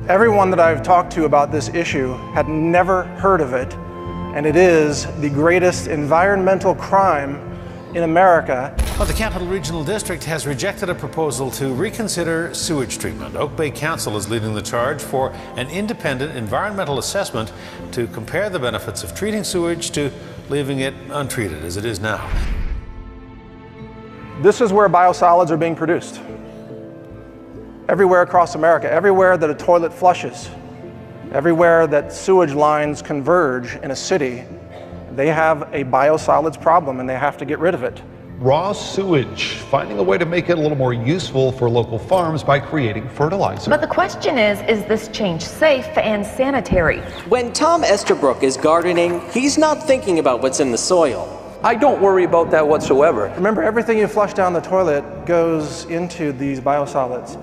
Everyone that I've talked to about this issue had never heard of it, and it is the greatest environmental crime in America. Well, the Capital Regional District has rejected a proposal to reconsider sewage treatment. Oak Bay Council is leading the charge for an independent environmental assessment to compare the benefits of treating sewage to leaving it untreated as it is now. This is where biosolids are being produced. Everywhere across America, everywhere that a toilet flushes, everywhere that sewage lines converge in a city, they have a biosolids problem and they have to get rid of it. Raw sewage, finding a way to make it a little more useful for local farms by creating fertilizer. But the question is this change safe and sanitary? When Tom Estabrook is gardening, he's not thinking about what's in the soil. I don't worry about that whatsoever. Remember, everything you flush down the toilet goes into these biosolids.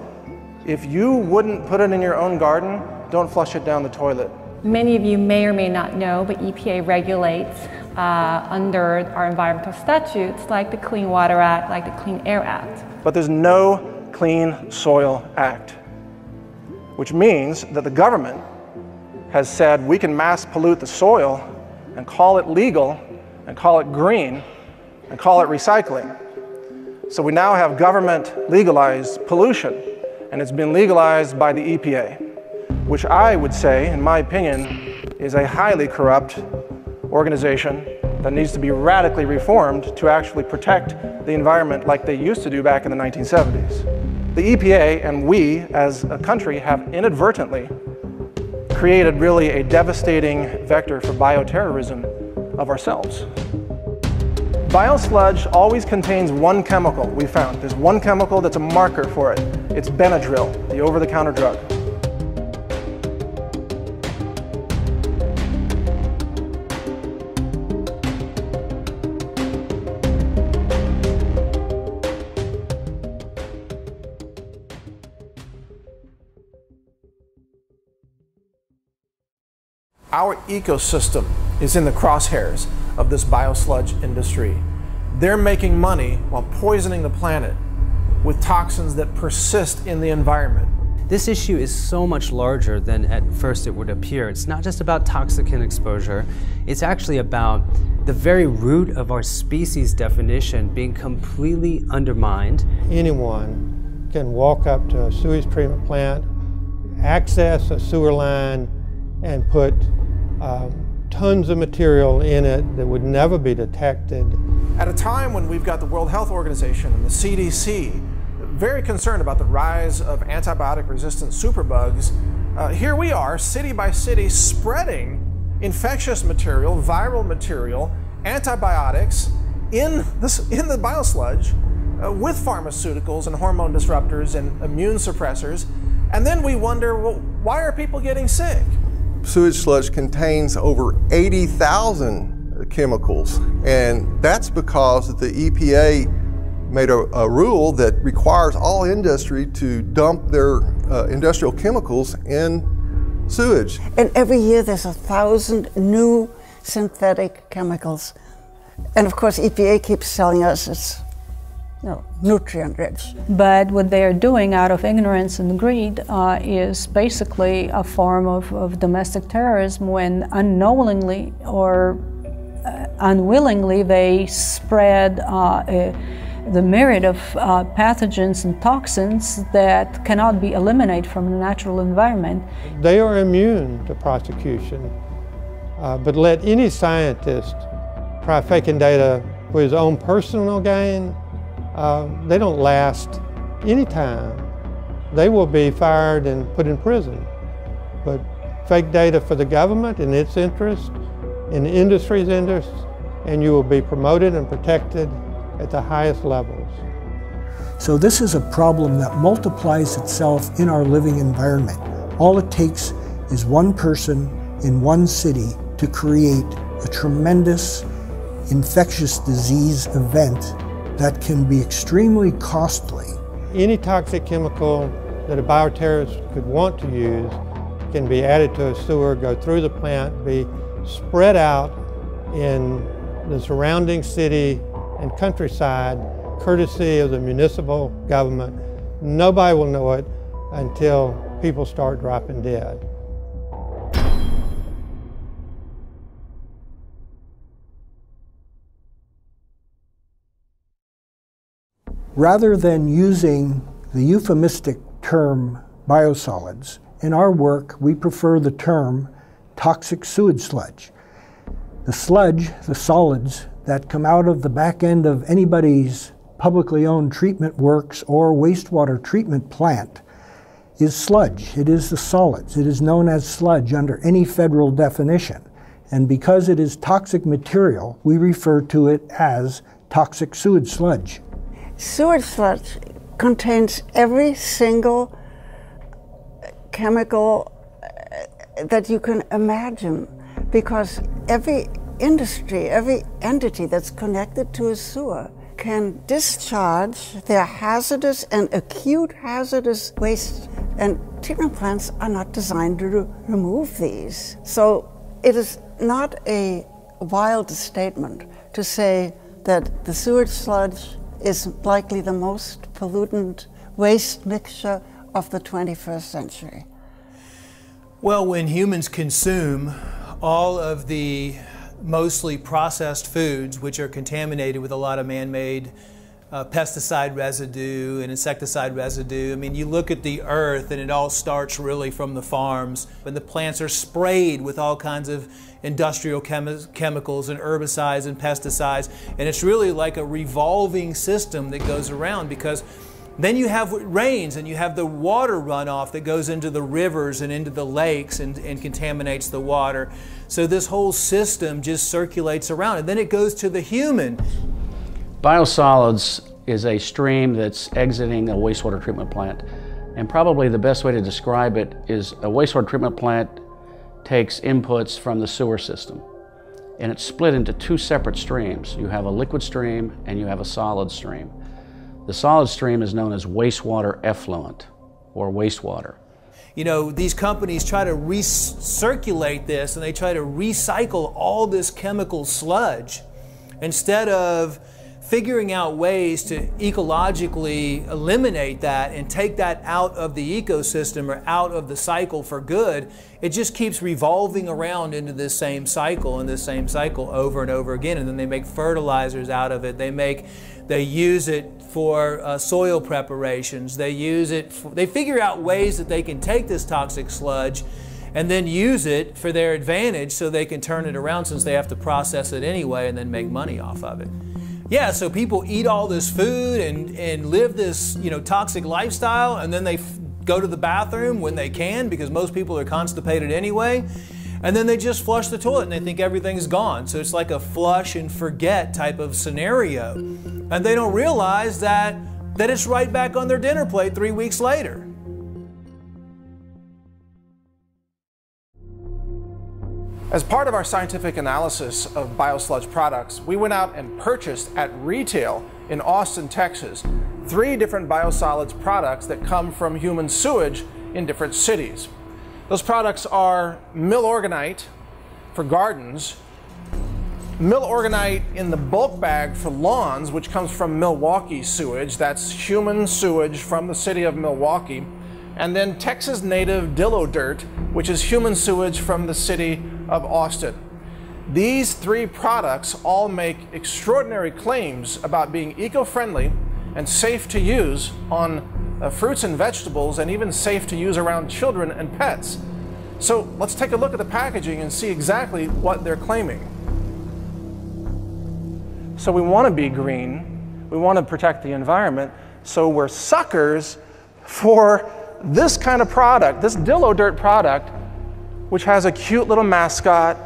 If you wouldn't put it in your own garden, don't flush it down the toilet. Many of you may or may not know, but EPA regulates under our environmental statutes like the Clean Water Act, like the Clean Air Act. But there's no Clean Soil Act, which means that the government has said we can mass pollute the soil and call it legal and call it green and call it recycling. So we now have government legalized pollution, and it's been legalized by the EPA, which I would say, in my opinion, is a highly corrupt organization that needs to be radically reformed to actually protect the environment like they used to do back in the 1970s. The EPA and we as a country have inadvertently created really a devastating vector for bioterrorism of ourselves. Biosludge always contains one chemical, we found. There's one chemical that's a marker for it. It's Benadryl, the over-the-counter drug. Our ecosystem is in the crosshairs of this biosludge industry. They're making money while poisoning the planet with toxins that persist in the environment. This issue is so much larger than at first it would appear. It's not just about toxicant exposure, it's actually about the very root of our species definition being completely undermined. Anyone can walk up to a sewage treatment plant, access a sewer line, and put tons of material in it that would never be detected. At a time when we've got the World Health Organization and the CDC very concerned about the rise of antibiotic-resistant superbugs, here we are, city by city, spreading infectious material, viral material, antibiotics in the biosludge with pharmaceuticals and hormone disruptors and immune suppressors. And then we wonder, well, why are people getting sick? Sewage sludge contains over 80,000 chemicals, and that's because the EPA made a rule that requires all industry to dump their industrial chemicals in sewage. And every year there's 1,000 new synthetic chemicals. And of course EPA keeps telling us it's nutrient rich. But what they are doing out of ignorance and greed is basically a form of domestic terrorism when unknowingly or unwillingly they spread the myriad of pathogens and toxins that cannot be eliminated from the natural environment. They are immune to prosecution, but let any scientist try faking data for his own personal gain, they don't last any time. They will be fired and put in prison. But fake data for the government in its interest, in the industry's interest, and you will be promoted and protected at the highest levels. So this is a problem that multiplies itself in our living environment. All it takes is one person in one city to create a tremendous infectious disease event that can be extremely costly. Any toxic chemical that a bioterrorist could want to use can be added to a sewer, go through the plant, be spread out in the surrounding city and countryside, courtesy of the municipal government. Nobody will know it until people start dropping dead. Rather than using the euphemistic term biosolids, in our work we prefer the term toxic sewage sludge. The sludge, the solids that come out of the back end of anybody's publicly owned treatment works or wastewater treatment plant is sludge. It is the solids. It is known as sludge under any federal definition. And because it is toxic material, we refer to it as toxic sewage sludge. Sewage sludge contains every single chemical that you can imagine, because every industry, every entity that's connected to a sewer can discharge their hazardous and acute hazardous waste, and treatment plants are not designed to remove these. So it is not a wild statement to say that the sewage sludge is likely the most pollutant waste mixture of the 21st century. Well, when humans consume all of the mostly processed foods, which are contaminated with a lot of man-made pesticide residue and insecticide residue. I mean, you look at the earth and it all starts really from the farms, and the plants are sprayed with all kinds of industrial chemicals and herbicides and pesticides, and it's really like a revolving system that goes around, because then you have what rains and you have the water runoff that goes into the rivers and into the lakes and contaminates the water. So this whole system just circulates around, and then it goes to the human. Biosolids is a stream that's exiting a wastewater treatment plant. And probably the best way to describe it is a wastewater treatment plant takes inputs from the sewer system. And it's split into two separate streams. You have a liquid stream and you have a solid stream. The solid stream is known as wastewater effluent, or wastewater. You know, these companies try to recirculate this, and they try to recycle all this chemical sludge instead of figuring out ways to ecologically eliminate that and take that out of the ecosystem or out of the cycle for good. It just keeps revolving around into this same cycle and this same cycle over and over again. And then they make fertilizers out of it. They use it for soil preparations. They figure out ways that they can take this toxic sludge and then use it for their advantage, so they can turn it around, since they have to process it anyway and then make money off of it. Yeah, so people eat all this food and live this, toxic lifestyle, and then they go to the bathroom when they can, because most people are constipated anyway, and then they just flush the toilet and they think everything's gone. So it's like a flush and forget type of scenario. And they don't realize that it's right back on their dinner plate 3 weeks later. As part of our scientific analysis of Biosludge products, we went out and purchased at retail in Austin, Texas, 3 different biosolids products that come from human sewage in different cities. Those products are Milorganite for gardens, Milorganite in the bulk bag for lawns, which comes from Milwaukee sewage. That's human sewage from the city of Milwaukee. And then Texas native Dillo dirt, which is human sewage from the city of Austin. These 3 products all make extraordinary claims about being eco-friendly and safe to use on fruits and vegetables, and even safe to use around children and pets. So let's take a look at the packaging and see exactly what they're claiming. So we want to be green, we want to protect the environment, so we're suckers for this kind of product, this Dillo dirt product, which has a cute little mascot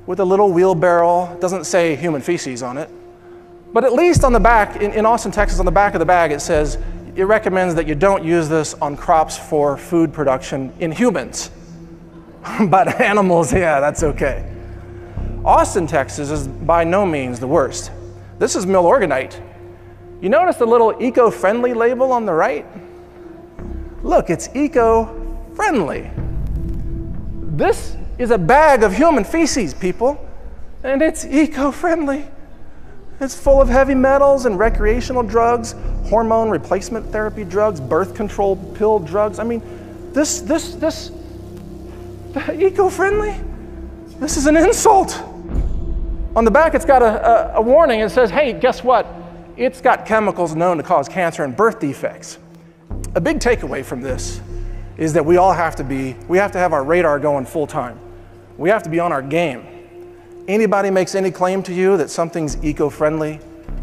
with a little wheelbarrow. It doesn't say human feces on it. But at least on the back, in Austin, Texas, on the back of the bag, it says it recommends that you don't use this on crops for food production in humans. But animals, yeah, that's okay. Austin, Texas is by no means the worst. This is Milorganite. You notice the little eco-friendly label on the right? Look, it's eco-friendly. This is a bag of human feces, people, and it's eco-friendly. It's full of heavy metals and recreational drugs, hormone replacement therapy drugs, birth control pill drugs. I mean, This eco-friendly? This is an insult. On the back, it's got a warning. It says, hey, guess what? It's got chemicals known to cause cancer and birth defects. A big takeaway from this is that we have to have our radar going full time. We have to be on our game. Anybody makes any claim to you that something's eco-friendly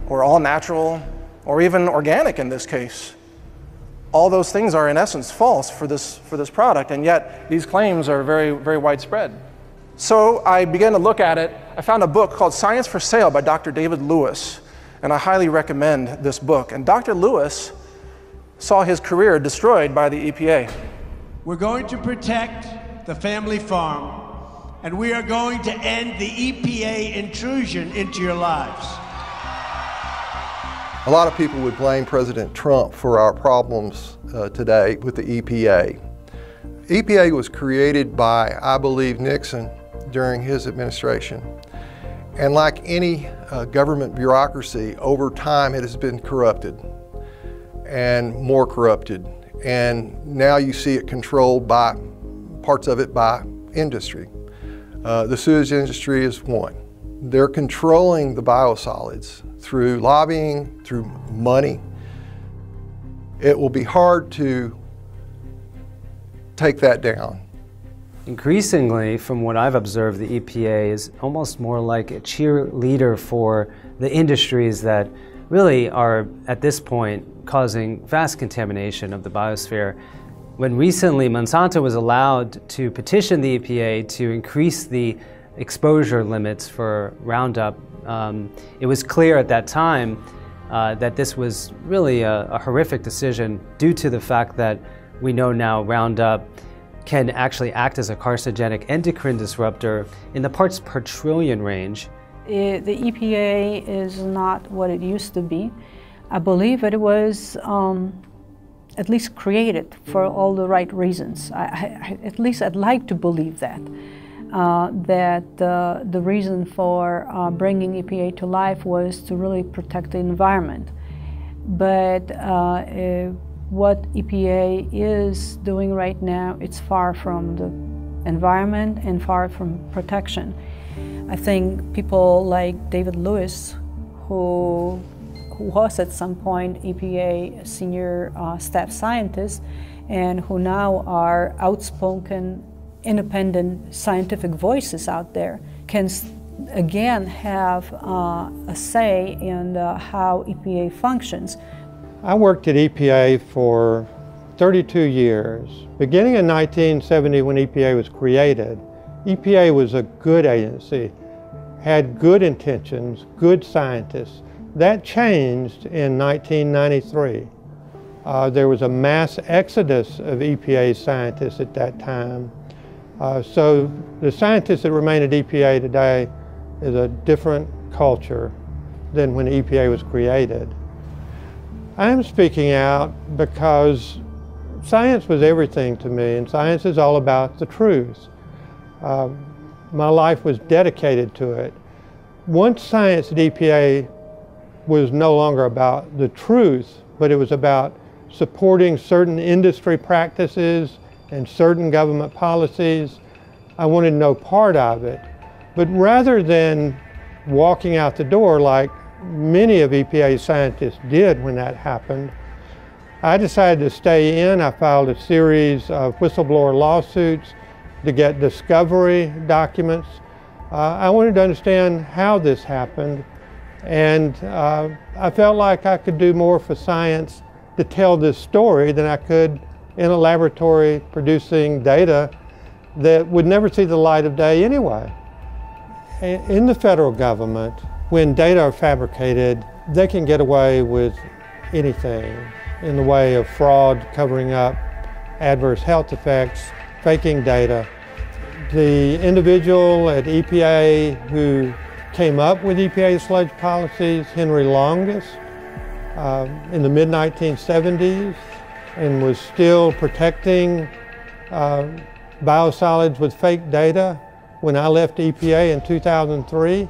or all natural or even organic in this case, all those things are in essence false for this product, and yet these claims are very, very widespread. So I began to look at it. I found a book called Science for Sale by Dr. David Lewis, and I highly recommend this book. And Dr. Lewis saw his career destroyed by the EPA. We're going to protect the family farm, and we are going to end the EPA intrusion into your lives. A lot of people would blame President Trump for our problems today with the EPA. EPA was created by, I believe, Nixon during his administration. And like any government bureaucracy, over time it has been corrupted and more corrupted. And now you see it controlled by parts of it by industry. The sewage industry is one. They're controlling the biosolids through lobbying, through money. It will be hard to take that down. Increasingly, from what I've observed, the EPA is almost more like a cheerleader for the industries that really are, at this point, causing vast contamination of the biosphere. When recently Monsanto was allowed to petition the EPA to increase the exposure limits for Roundup, it was clear at that time that this was really a horrific decision due to the fact that we know now Roundup can actually act as a carcinogenic endocrine disruptor in the parts per trillion range. The EPA is not what it used to be. I believe it was at least created for all the right reasons. At least I'd like to believe that. The reason for bringing EPA to life was to really protect the environment. But what EPA is doing right now, it's far from the environment and far from protection. I think people like David Lewis, who was at some point EPA senior staff scientist and who now are outspoken independent scientific voices out there, can again have a say in how EPA functions. I worked at EPA for 32 years. Beginning in 1970 when EPA was created, EPA was a good agency, had good intentions, good scientists. That changed in 1993. There was a mass exodus of EPA scientists at that time. So the scientists that remain at EPA today is a different culture than when EPA was created. I am speaking out because science was everything to me, and science is all about the truth. My life was dedicated to it. Once science at EPA was no longer about the truth, but it was about supporting certain industry practices and certain government policies, I wanted no part of it. But rather than walking out the door like many of EPA's scientists did when that happened, I decided to stay in. I filed a series of whistleblower lawsuits to get discovery documents. I wanted to understand how this happened, and I felt like I could do more for science to tell this story than I could in a laboratory producing data that would never see the light of day anyway. In the federal government, when data are fabricated, they can get away with anything in the way of fraud, covering up adverse health effects, faking data. The individual at EPA who came up with EPA sludge policies, Henry Longus, in the mid-1970s, and was still protecting biosolids with fake data when I left EPA in 2003.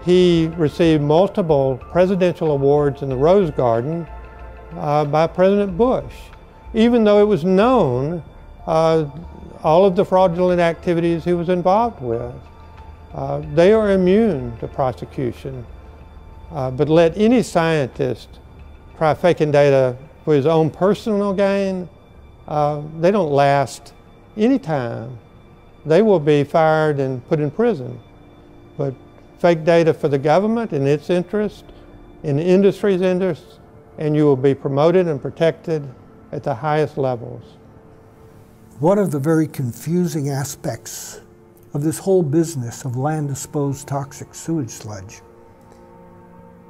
He received multiple presidential awards in the Rose Garden by President Bush, even though it was known all of the fraudulent activities he was involved with. They are immune to prosecution. But let any scientist try faking data for his own personal gain, they don't last any time. They will be fired and put in prison. But fake data for the government in its interest, in the industry's interest, and you will be promoted and protected at the highest levels. One of the very confusing aspects of this whole business of land-disposed toxic sewage sludge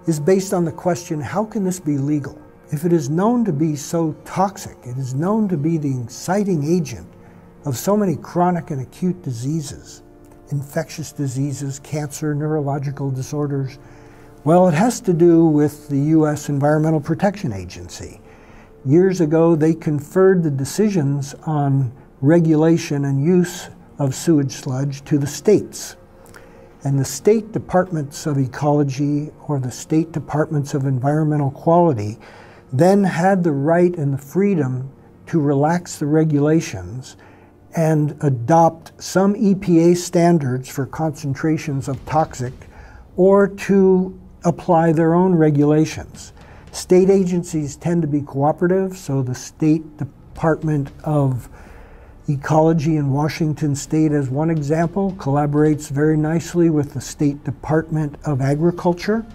is based on the question, how can this be legal? If it is known to be so toxic, it is known to be the inciting agent of so many chronic and acute diseases, infectious diseases, cancer, neurological disorders, well, it has to do with the U.S. Environmental Protection Agency. Years ago, they conferred the decisions on regulation and use of sewage sludge to the states. And the state departments of ecology or the state departments of environmental quality then had the right and the freedom to relax the regulations and adopt some EPA standards for concentrations of toxic or to apply their own regulations. State agencies tend to be cooperative, so the State Department of Ecology in Washington State, as one example, collaborates very nicely with the State Department of Agriculture.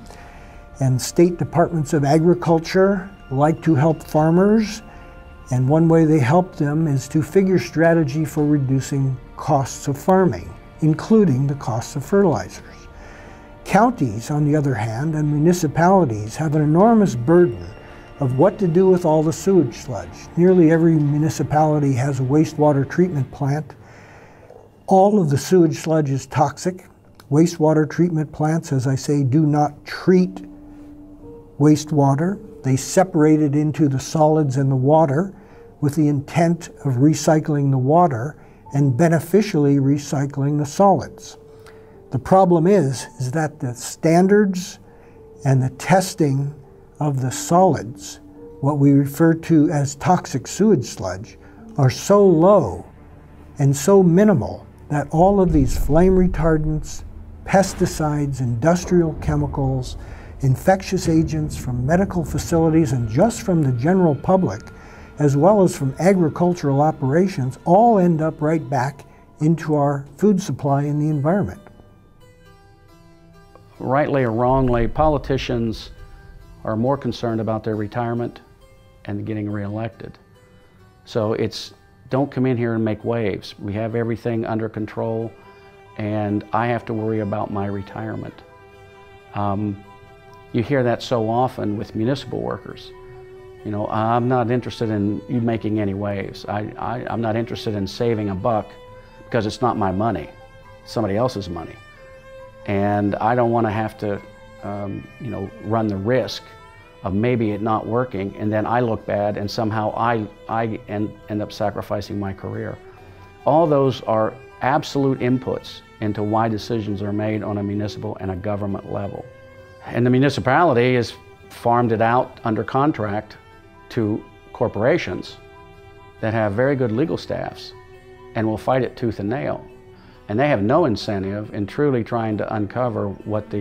And state departments of agriculture like to help farmers, and one way they help them is to figure strategy for reducing costs of farming, including the costs of fertilizers. Counties, on the other hand, and municipalities have an enormous burden of what to do with all the sewage sludge. Nearly every municipality has a wastewater treatment plant. All of the sewage sludge is toxic. Wastewater treatment plants, as I say, do not treat wastewater. They separate it into the solids and the water with the intent of recycling the water and beneficially recycling the solids. The problem is that the standards and the testing of the solids, what we refer to as toxic sewage sludge, are so low and so minimal that all of these flame retardants, pesticides, industrial chemicals, infectious agents from medical facilities and just from the general public, as well as from agricultural operations, all end up right back into our food supply and the environment. Rightly or wrongly, politicians are more concerned about their retirement and getting reelected. So it's, don't come in here and make waves. We have everything under control, and I have to worry about my retirement. You hear that so often with municipal workers. You know, I'm not interested in you making any waves. I'm not interested in saving a buck because it's not my money, it's somebody else's money. And I don't want to have to, you know, run the risk of maybe it not working, and then I look bad, and somehow I end up sacrificing my career. All those are absolute inputs into why decisions are made on a municipal and a government level. And the municipality has farmed it out under contract to corporations that have very good legal staffs and will fight it tooth and nail. And they have no incentive in truly trying to uncover what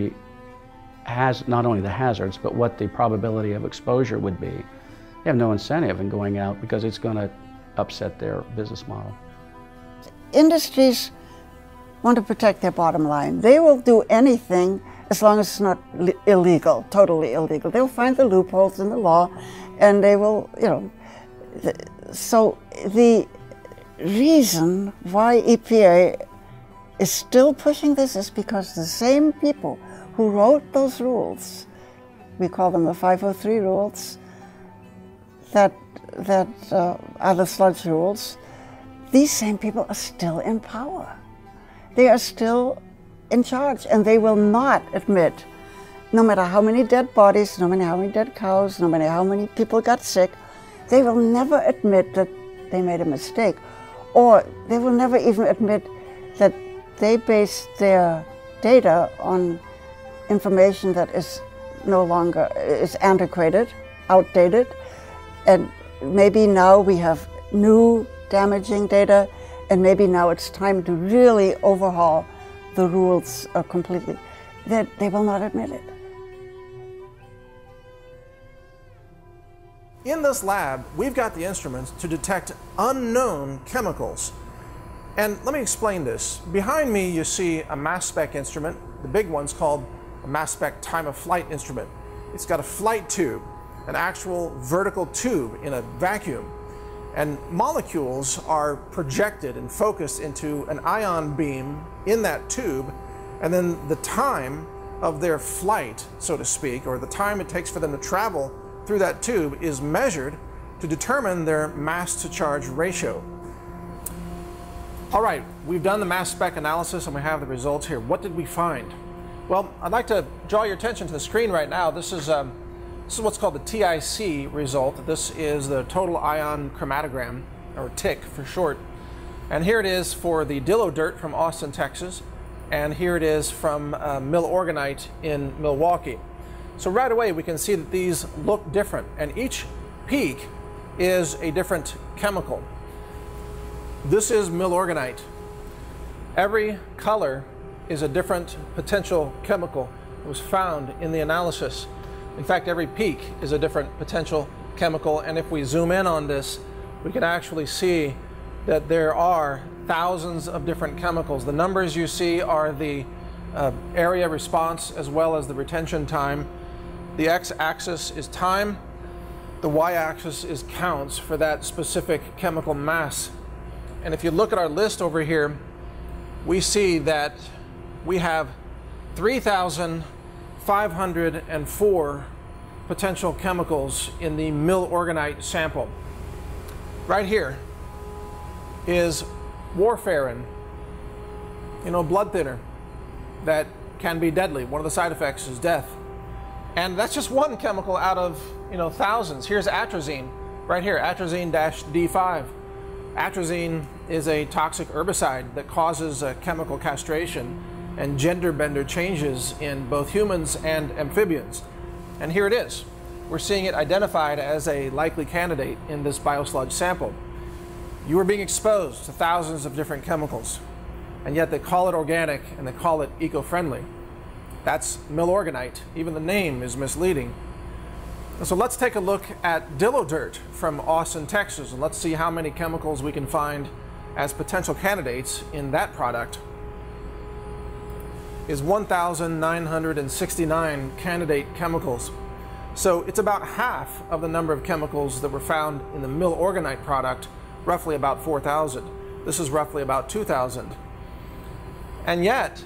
not only the hazards, but what the probability of exposure would be. They have no incentive in going out because it's going to upset their business model. Industries want to protect their bottom line. They will do anything as long as it's not illegal, totally illegal. They'll find the loopholes in the law, and they will, you know. So the reason why EPA is still pushing this is because the same people who wrote those rules, we call them the 503 rules, that are the sludge rules, these same people are still in power. They are still in charge, and they will not admit, no matter how many dead bodies, no matter how many dead cows, no matter how many people got sick, they will never admit that they made a mistake, or they will never even admit that they based their data on information that is no longer, is antiquated, outdated, and maybe now we have new damaging data, and maybe now it's time to really overhaul the rules completely, that they will not admit it. In this lab, we've got the instruments to detect unknown chemicals. And let me explain this. Behind me, you see a mass spec instrument. The big one's called a mass spec time of flight instrument. It's got a flight tube, an actual vertical tube in a vacuum. And molecules are projected and focused into an ion beam in that tube, and then the time of their flight, so to speak, or the time it takes for them to travel through that tube is measured to determine their mass to charge ratio. All right, we've done the mass spec analysis and we have the results here. What did we find? Well, I'd like to draw your attention to the screen right now. This is what's called the TIC result. This is the total ion chromatogram, or TIC for short. And here it is for the Dillo dirt from Austin, Texas. And here it is from Milorganite in Milwaukee. So right away we can see that these look different, and each peak is a different chemical. This is Milorganite. Every color is a different potential chemical that was found in the analysis. In fact, every peak is a different potential chemical, and if we zoom in on this, we can actually see that there are thousands of different chemicals. The numbers you see are the area response as well as the retention time. The x-axis is time, the y-axis is counts for that specific chemical mass. And if you look at our list over here, we see that we have 3,504 potential chemicals in the Milorganite sample. Right here is warfarin, blood thinner that can be deadly. One of the side effects is death. And that's just one chemical out of thousands. Here's atrazine, right here, atrazine-D5. Atrazine is a toxic herbicide that causes chemical castration and gender bender changes in both humans and amphibians. And here it is. We're seeing it identified as a likely candidate in this biosludge sample. You are being exposed to thousands of different chemicals, and yet they call it organic and they call it eco-friendly. That's Milorganite. Even the name is misleading. So let's take a look at Dillo dirt from Austin, Texas, and let's see how many chemicals we can find as potential candidates in that product. Is 1,969 candidate chemicals. So it's about half of the number of chemicals that were found in the Milorganite product, roughly about 4,000. This is roughly about 2,000. And yet,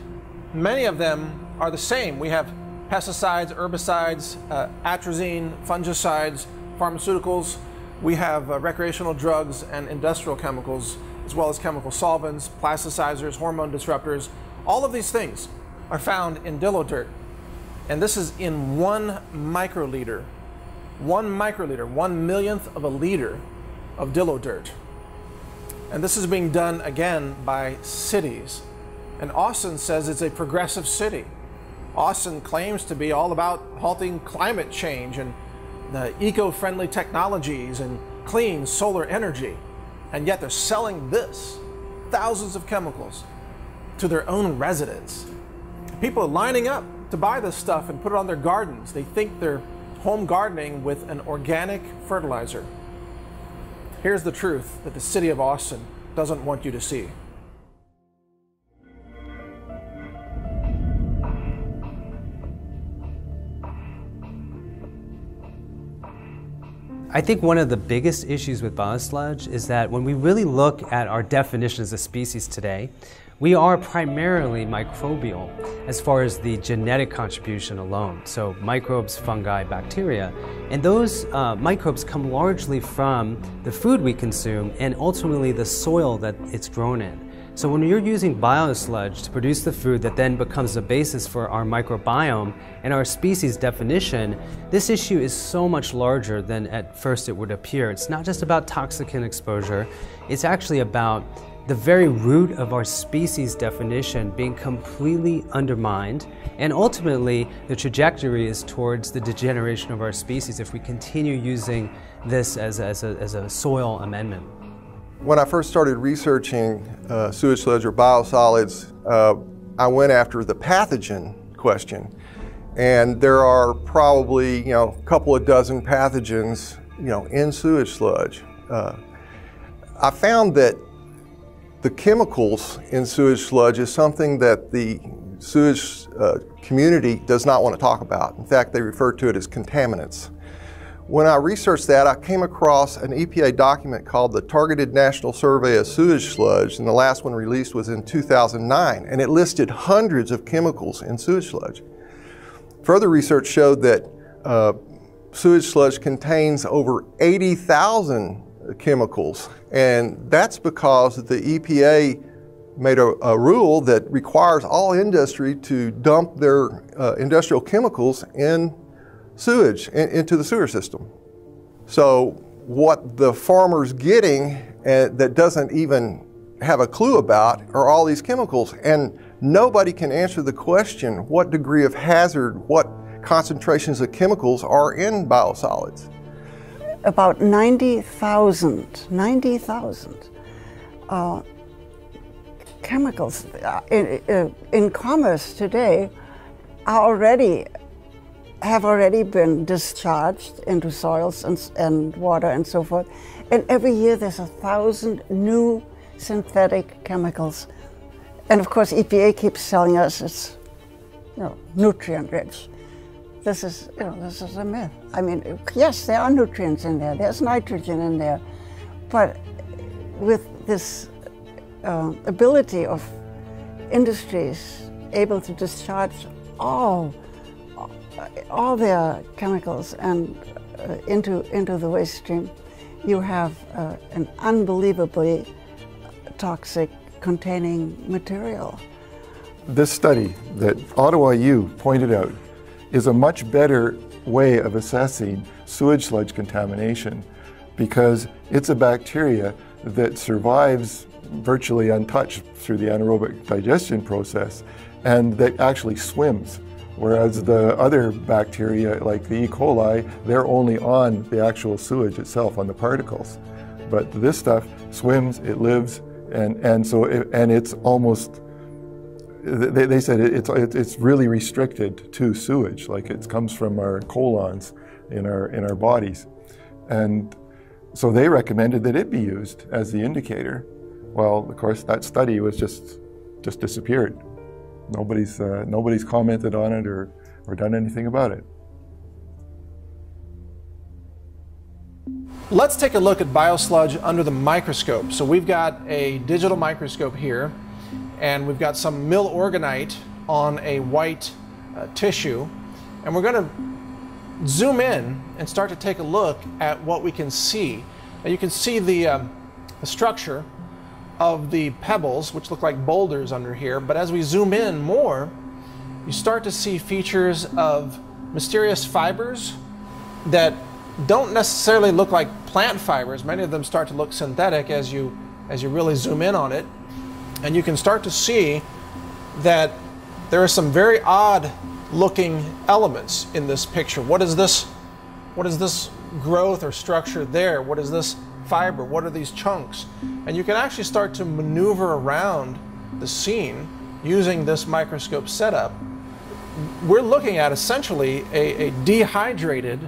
many of them are the same. We have pesticides, herbicides, atrazine, fungicides, pharmaceuticals. We have recreational drugs and industrial chemicals, as well as chemical solvents, plasticizers, hormone disruptors. All of these things are found in Dillo dirt. And this is in 1 microliter. 1 microliter, 1/1,000,000th of a liter of Dillo dirt. And this is being done again by cities. And Austin says it's a progressive city. Austin claims to be all about halting climate change and eco-friendly technologies and clean solar energy. And yet they're selling this, thousands of chemicals, to their own residents. People are lining up to buy this stuff and put it on their gardens. They think they're home gardening with an organic fertilizer. Here's the truth that the city of Austin doesn't want you to see. I think one of the biggest issues with biosludge is that when we really look at our definitions of species today, we are primarily microbial as far as the genetic contribution alone. So microbes, fungi, bacteria, and those microbes come largely from the food we consume and ultimately the soil that it's grown in. So when you're using biosludge to produce the food that then becomes the basis for our microbiome and our species definition, this issue is so much larger than at first it would appear. It's not just about toxicant exposure, it's actually about the very root of our species definition being completely undermined, and ultimately the trajectory is towards the degeneration of our species if we continue using this as a soil amendment. When I first started researching sewage sludge or biosolids, I went after the pathogen question. And there are probably, a couple of dozen pathogens, in sewage sludge. I found that the chemicals in sewage sludge is something that the sewage community does not want to talk about. In fact, they refer to it as contaminants. When I researched that, I came across an EPA document called the Targeted National Survey of Sewage Sludge, and the last one released was in 2009, and it listed hundreds of chemicals in sewage sludge. Further research showed that sewage sludge contains over 80,000 chemicals, and that's because the EPA made a rule that requires all industry to dump their industrial chemicals in sewage, into the sewer system. So what the farmer's getting that doesn't even have a clue about are all these chemicals, and nobody can answer the question what degree of hazard, what concentrations of chemicals are in biosolids. About 90,000 chemicals in commerce today have already been discharged into soils and water and so forth. And every year there's 1,000 new synthetic chemicals. And of course EPA keeps telling us it's nutrient rich. This is a myth. I mean, yes, there are nutrients in there, there's nitrogen in there, but with this ability of industries able to discharge all their chemicals and into the waste stream, you have an unbelievably toxic containing material. This study that Ottawa U pointed out is a much better way of assessing sewage sludge contamination because it's a bacteria that survives virtually untouched through the anaerobic digestion process and that actually swims. Whereas the other bacteria, like the E. coli, they're only on the actual sewage itself, on the particles. But this stuff swims, it lives, and it's almost, they said it's really restricted to sewage, like it comes from our colons in our bodies. And so they recommended that it be used as the indicator. Well, of course, that study was just disappeared. Nobody's commented on it or done anything about it. Let's take a look at biosludge under the microscope. So we've got a digital microscope here, and we've got some mill organite on a white tissue, and we're going to zoom in and start to take a look at what we can see. Now you can see the structure of the pebbles, which look like boulders under here, but as we zoom in more, you start to see features of mysterious fibers that don't necessarily look like plant fibers. Many of them start to look synthetic as you really zoom in on it, and you can start to see that there are some very odd looking elements in this picture. What is this growth or structure there? What is this fiber? What are these chunks? And you can actually start to maneuver around the scene using this microscope setup. We're looking at essentially a dehydrated,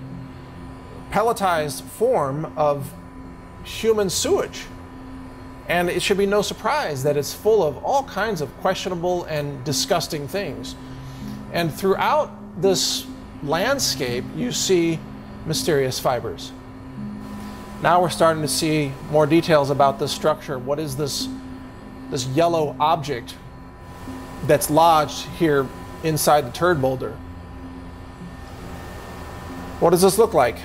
pelletized form of human sewage. And it should be no surprise that it's full of all kinds of questionable and disgusting things. And throughout this landscape, you see mysterious fibers. Now we're starting to see more details about this structure. What is this yellow object that's lodged here inside the turd boulder? What does this look like?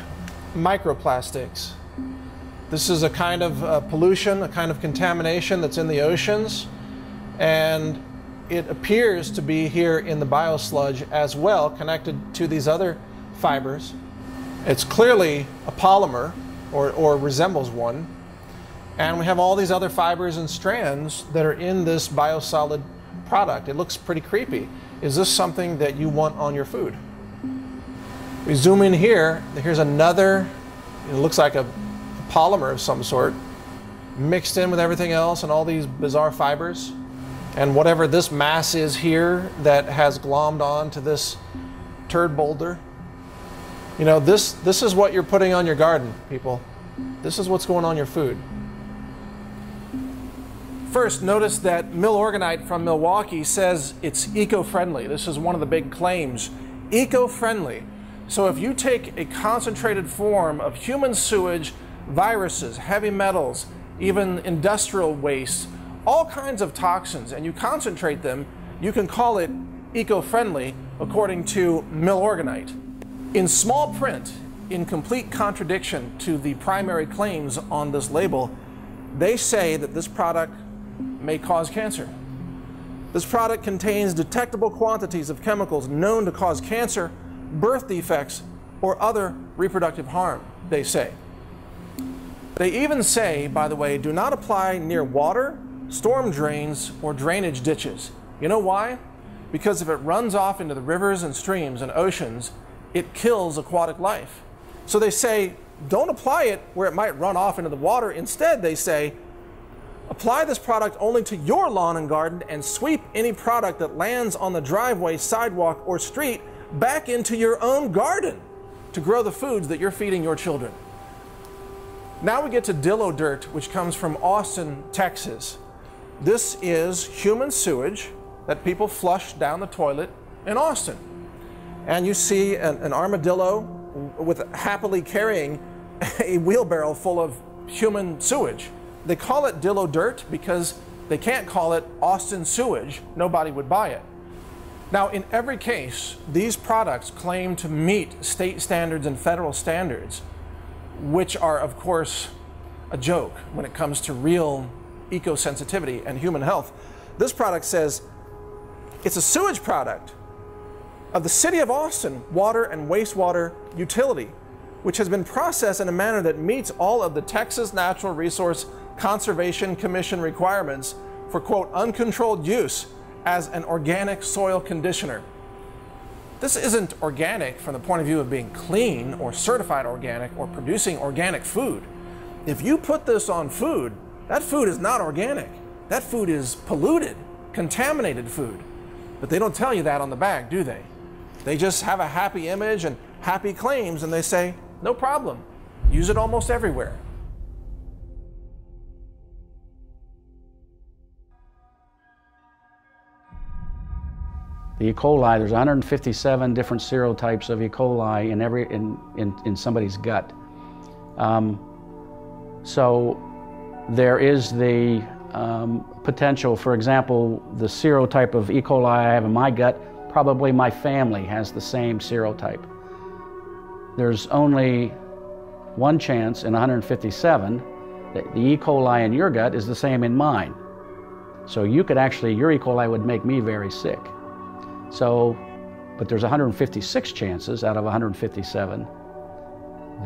Microplastics. This is a kind of pollution, a kind of contamination that's in the oceans, and it appears to be here in the biosludge as well, connected to these other fibers. It's clearly a polymer, or resembles one, and we have all these other fibers and strands that are in this biosolid product. It looks pretty creepy. Is this something that you want on your food? We zoom in here, here's another, it looks like a polymer of some sort, mixed in with everything else and all these bizarre fibers. And whatever this mass is here that has glommed on to this turd boulder, you know, this is what you're putting on your garden, people. This is what's going on your food. First, notice that Milorganite from Milwaukee says it's eco-friendly. This is one of the big claims. Eco-friendly. So if you take a concentrated form of human sewage, viruses, heavy metals, even industrial waste, all kinds of toxins, and you concentrate them, you can call it eco-friendly, according to Milorganite. In small print, in complete contradiction to the primary claims on this label, they say that this product may cause cancer. This product contains detectable quantities of chemicals known to cause cancer, birth defects, or other reproductive harm, they say. They even say, by the way, do not apply near water, storm drains, or drainage ditches. You know why? Because if it runs off into the rivers and streams and oceans, it kills aquatic life. So they say, don't apply it where it might run off into the water. Instead, they say, apply this product only to your lawn and garden and sweep any product that lands on the driveway, sidewalk, or street back into your own garden to grow the foods that you're feeding your children. Now we get to Dillo Dirt, which comes from Austin, Texas. This is human sewage that people flush down the toilet in Austin. And you see an armadillo with happily carrying a wheelbarrow full of human sewage. They call it Dillo Dirt because they can't call it Austin sewage. Nobody would buy it. Now, in every case, these products claim to meet state standards and federal standards, which are, of course, a joke when it comes to real eco-sensitivity and human health. This product says it's a sewage product of the City of Austin water and wastewater utility, which has been processed in a manner that meets all of the Texas Natural Resource Conservation Commission requirements for, quote, uncontrolled use as an organic soil conditioner. This isn't organic from the point of view of being clean or certified organic or producing organic food. If you put this on food, that food is not organic. That food is polluted, contaminated food. But they don't tell you that on the bag, do they? They just have a happy image and happy claims, and they say, no problem, use it almost everywhere. The E. coli, there's 157 different serotypes of E. coli in somebody's gut. So there is the potential, for example, the serotype of E. coli I have in my gut, probably my family has the same serotype. There's only one chance in 157 that the E. coli in your gut is the same in mine. So you could actually, your E. coli would make me very sick. So, but there's 156 chances out of 157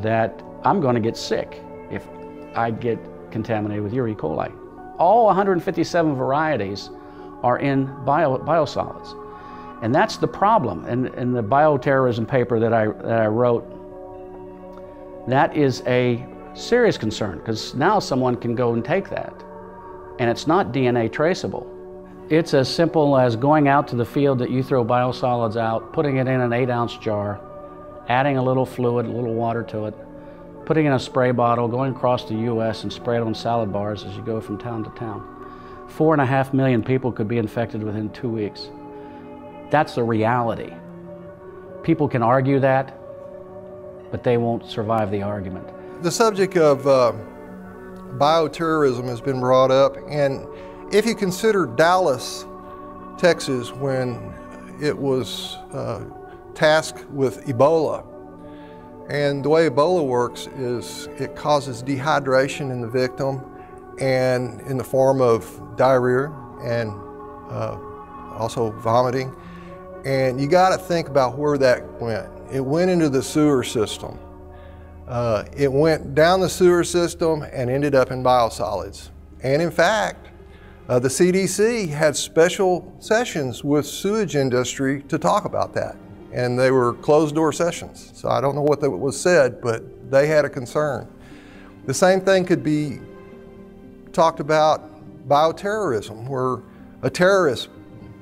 that I'm going to get sick if I get contaminated with your E. coli. All 157 varieties are in biosolids. And that's the problem. In the bioterrorism paper that I wrote, that is a serious concern, because now someone can go and take that, and it's not DNA traceable. It's as simple as going out to the field that you throw biosolids out, putting it in an 8-ounce jar, adding a little fluid, a little water to it, putting it in a spray bottle, going across the U.S. and spray it on salad bars as you go from town to town. 4.5 million people could be infected within 2 weeks. That's the reality. People can argue that, but they won't survive the argument. The subject of bioterrorism has been brought up, and if you consider Dallas, Texas, when it was tasked with Ebola, and the way Ebola works is it causes dehydration in the victim and in the form of diarrhea and also vomiting. And you got to think about where that went. It went into the sewer system. It went down the sewer system and ended up in biosolids. And in fact, the CDC had special sessions with sewage industry to talk about that. And they were closed-door sessions. So I don't know what was said, but they had a concern. The same thing could be talked about bioterrorism, where a terrorist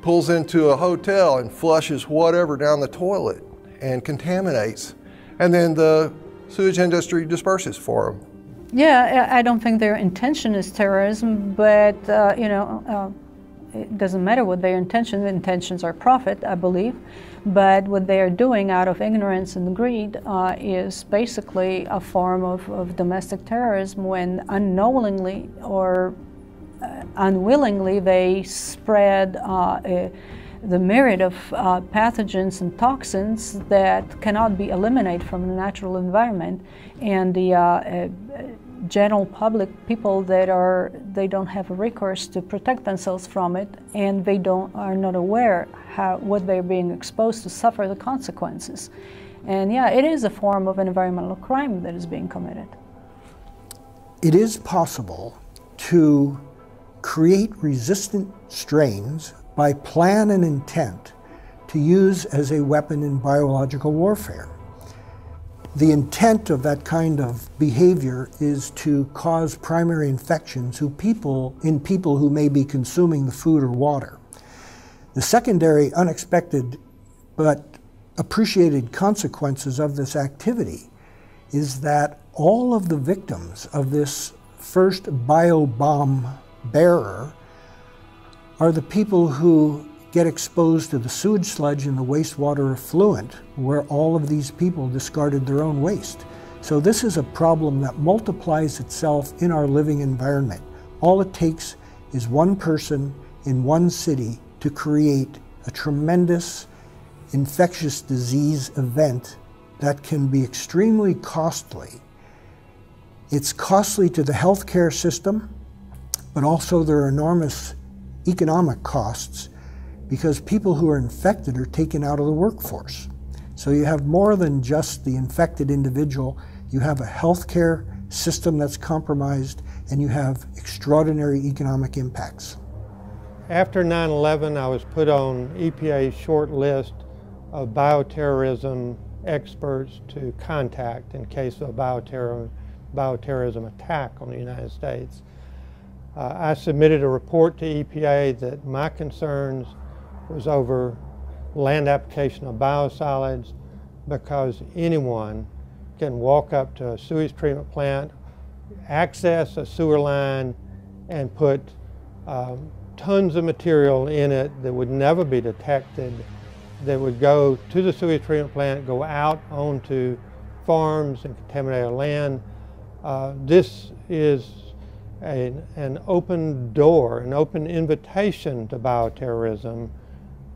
pulls into a hotel and flushes whatever down the toilet and contaminates, and then the sewage industry disperses for them. Yeah, I don't think their intention is terrorism, but it doesn't matter what their intention. The intentions are profit, I believe. But what they are doing out of ignorance and greed is basically a form of domestic terrorism when unknowingly or unwillingly they spread the myriad of pathogens and toxins that cannot be eliminated from the natural environment, and the general public, people that they don't have a recourse to protect themselves from it, and they are not aware what they're being exposed to, suffer the consequences. And yeah, it is a form of an environmental crime that is being committed. It is possible to create resistant strains by plan and intent to use as a weapon in biological warfare. The intent of that kind of behavior is to cause primary infections in people who may be consuming the food or water. The secondary, unexpected, but appreciated consequences of this activity is that all of the victims of this first biobomb bearer are the people who get exposed to the sewage sludge in the wastewater effluent, where all of these people discarded their own waste. So this is a problem that multiplies itself in our living environment. All it takes is one person in one city to create a tremendous infectious disease event that can be extremely costly. It's costly to the healthcare system, but also there are enormous economic costs because people who are infected are taken out of the workforce. So you have more than just the infected individual, you have a healthcare system that's compromised, and you have extraordinary economic impacts. After 9/11, I was put on EPA's short list of bioterrorism experts to contact in case of a bioterrorism attack on the United States. I submitted a report to EPA that my concerns was over land application of biosolids, because anyone can walk up to a sewage treatment plant, access a sewer line, and put tons of material in it that would never be detected, that would go to the sewage treatment plant, go out onto farms and contaminate our land. This is an open door, an open invitation to bioterrorism.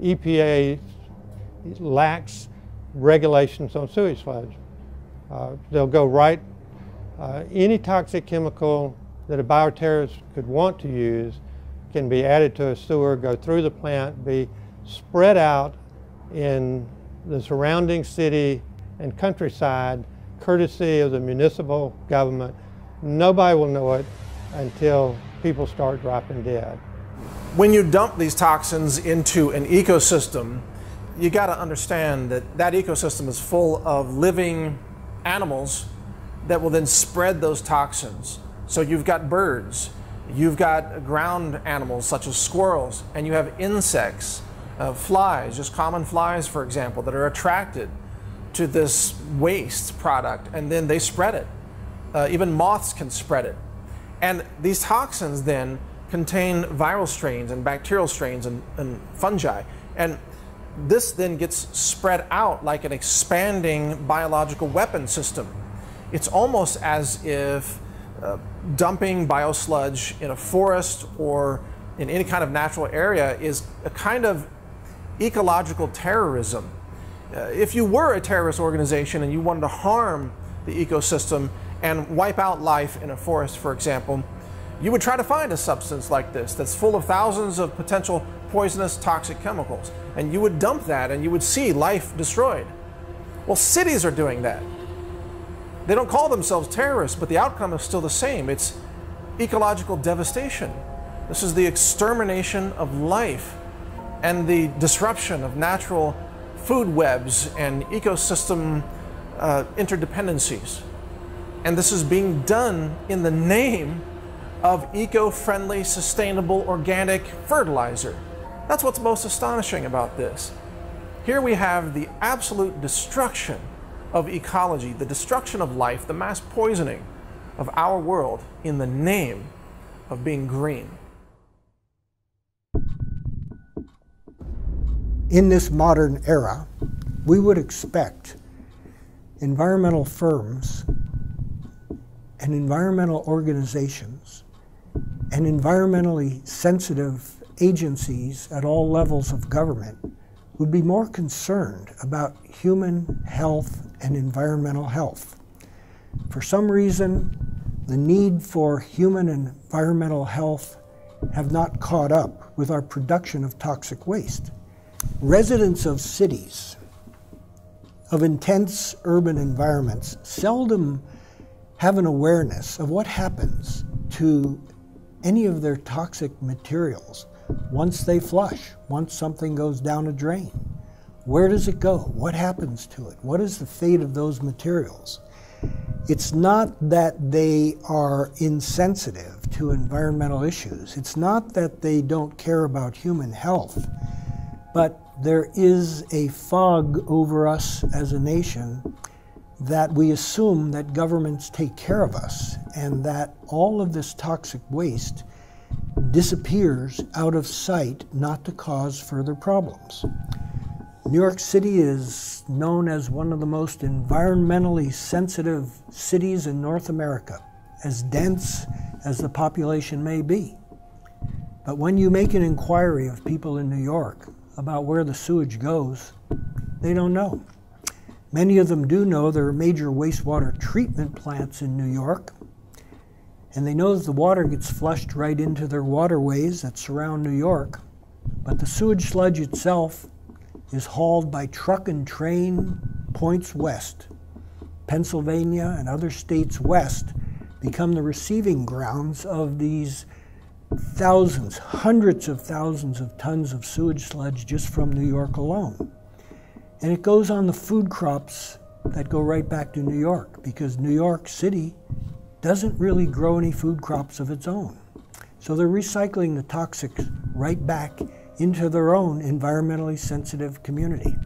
EPA lacks regulations on sewage sludge. They'll go right, any toxic chemical that a bioterrorist could want to use can be added to a sewer, go through the plant, be spread out in the surrounding city and countryside, courtesy of the municipal government. Nobody will know it until people start dropping dead. When you dump these toxins into an ecosystem, you got to understand that that ecosystem is full of living animals that will then spread those toxins. So you've got birds, you've got ground animals such as squirrels, and you have insects, flies, just common flies, for example, that are attracted to this waste product, and then they spread it. Even moths can spread it. And these toxins then contain viral strains and bacterial strains and fungi. And this then gets spread out like an expanding biological weapon system. It's almost as if dumping biosludge in a forest or in any kind of natural area is a kind of ecological terrorism. If you were a terrorist organization and you wanted to harm the ecosystem and wipe out life in a forest, for example, you would try to find a substance like this that's full of thousands of potential poisonous toxic chemicals, and you would dump that and you would see life destroyed. Well, cities are doing that. They don't call themselves terrorists, but the outcome is still the same. It's ecological devastation. This is the extermination of life and the disruption of natural food webs and ecosystem interdependencies. And this is being done in the name of eco-friendly, sustainable, organic fertilizer. That's what's most astonishing about this. Here we have the absolute destruction of ecology, the destruction of life, the mass poisoning of our world in the name of being green. In this modern era, we would expect environmental firms and environmental organizations and environmentally sensitive agencies at all levels of government would be more concerned about human health and environmental health. For some reason, the need for human and environmental health have not caught up with our production of toxic waste. Residents of cities, of intense urban environments, seldom have an awareness of what happens to any of their toxic materials once they flush, once something goes down a drain. Where does it go? What happens to it? What is the fate of those materials? It's not that they are insensitive to environmental issues. It's not that they don't care about human health, but there is a fog over us as a nation that we assume that governments take care of us and that all of this toxic waste disappears out of sight, not to cause further problems. New York City is known as one of the most environmentally sensitive cities in North America, as dense as the population may be. But when you make an inquiry of people in New York about where the sewage goes, they don't know. Many of them do know there are major wastewater treatment plants in New York, and they know that the water gets flushed right into their waterways that surround New York, but the sewage sludge itself is hauled by truck and train points west. Pennsylvania and other states west become the receiving grounds of these thousands, hundreds of thousands of tons of sewage sludge just from New York alone. And it goes on the food crops that go right back to New York, because New York City doesn't really grow any food crops of its own. So they're recycling the toxics right back into their own environmentally sensitive community.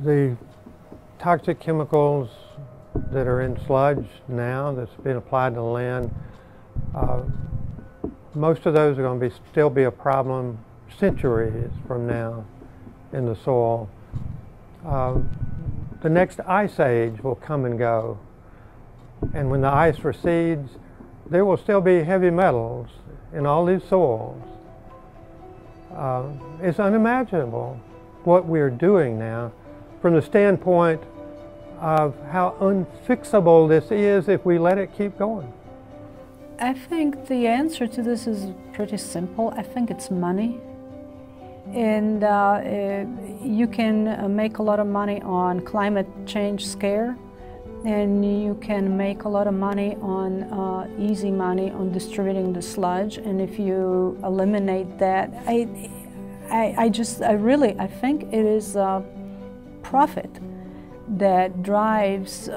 The toxic chemicals that are in sludge now that's been applied to land, most of those are going to still be a problem centuries from now in the soil. The next ice age will come and go, and when the ice recedes, there will still be heavy metals in all these soils. It's unimaginable what we're doing now from the standpoint of how unfixable this is if we let it keep going. I think the answer to this is pretty simple. I think it's money. And you can make a lot of money on climate change scare, and you can make a lot of money on easy money on distributing the sludge. And if you eliminate that, I think it is profit that drives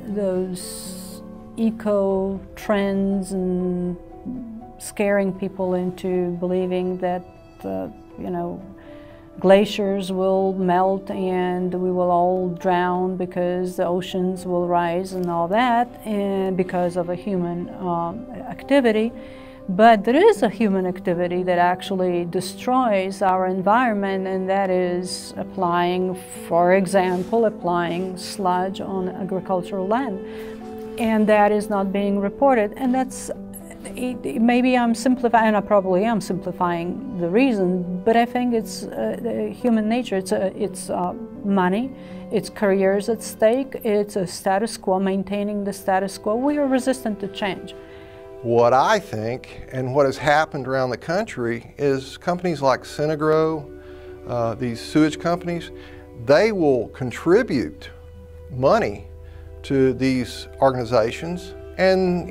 those eco trends and scaring people into believing that glaciers will melt and we will all drown because the oceans will rise and all that, and because of a human activity. But there is a human activity that actually destroys our environment, and that is applying, for example, applying sludge on agricultural land. And that is not being reported, and that's maybe I'm simplifying, and I probably am simplifying the reason, but I think it's human nature. It's money, it's careers at stake, it's a status quo, maintaining the status quo. We are resistant to change. What I think, and what has happened around the country, is companies like Synagro, these sewage companies, they will contribute money to these organizations, and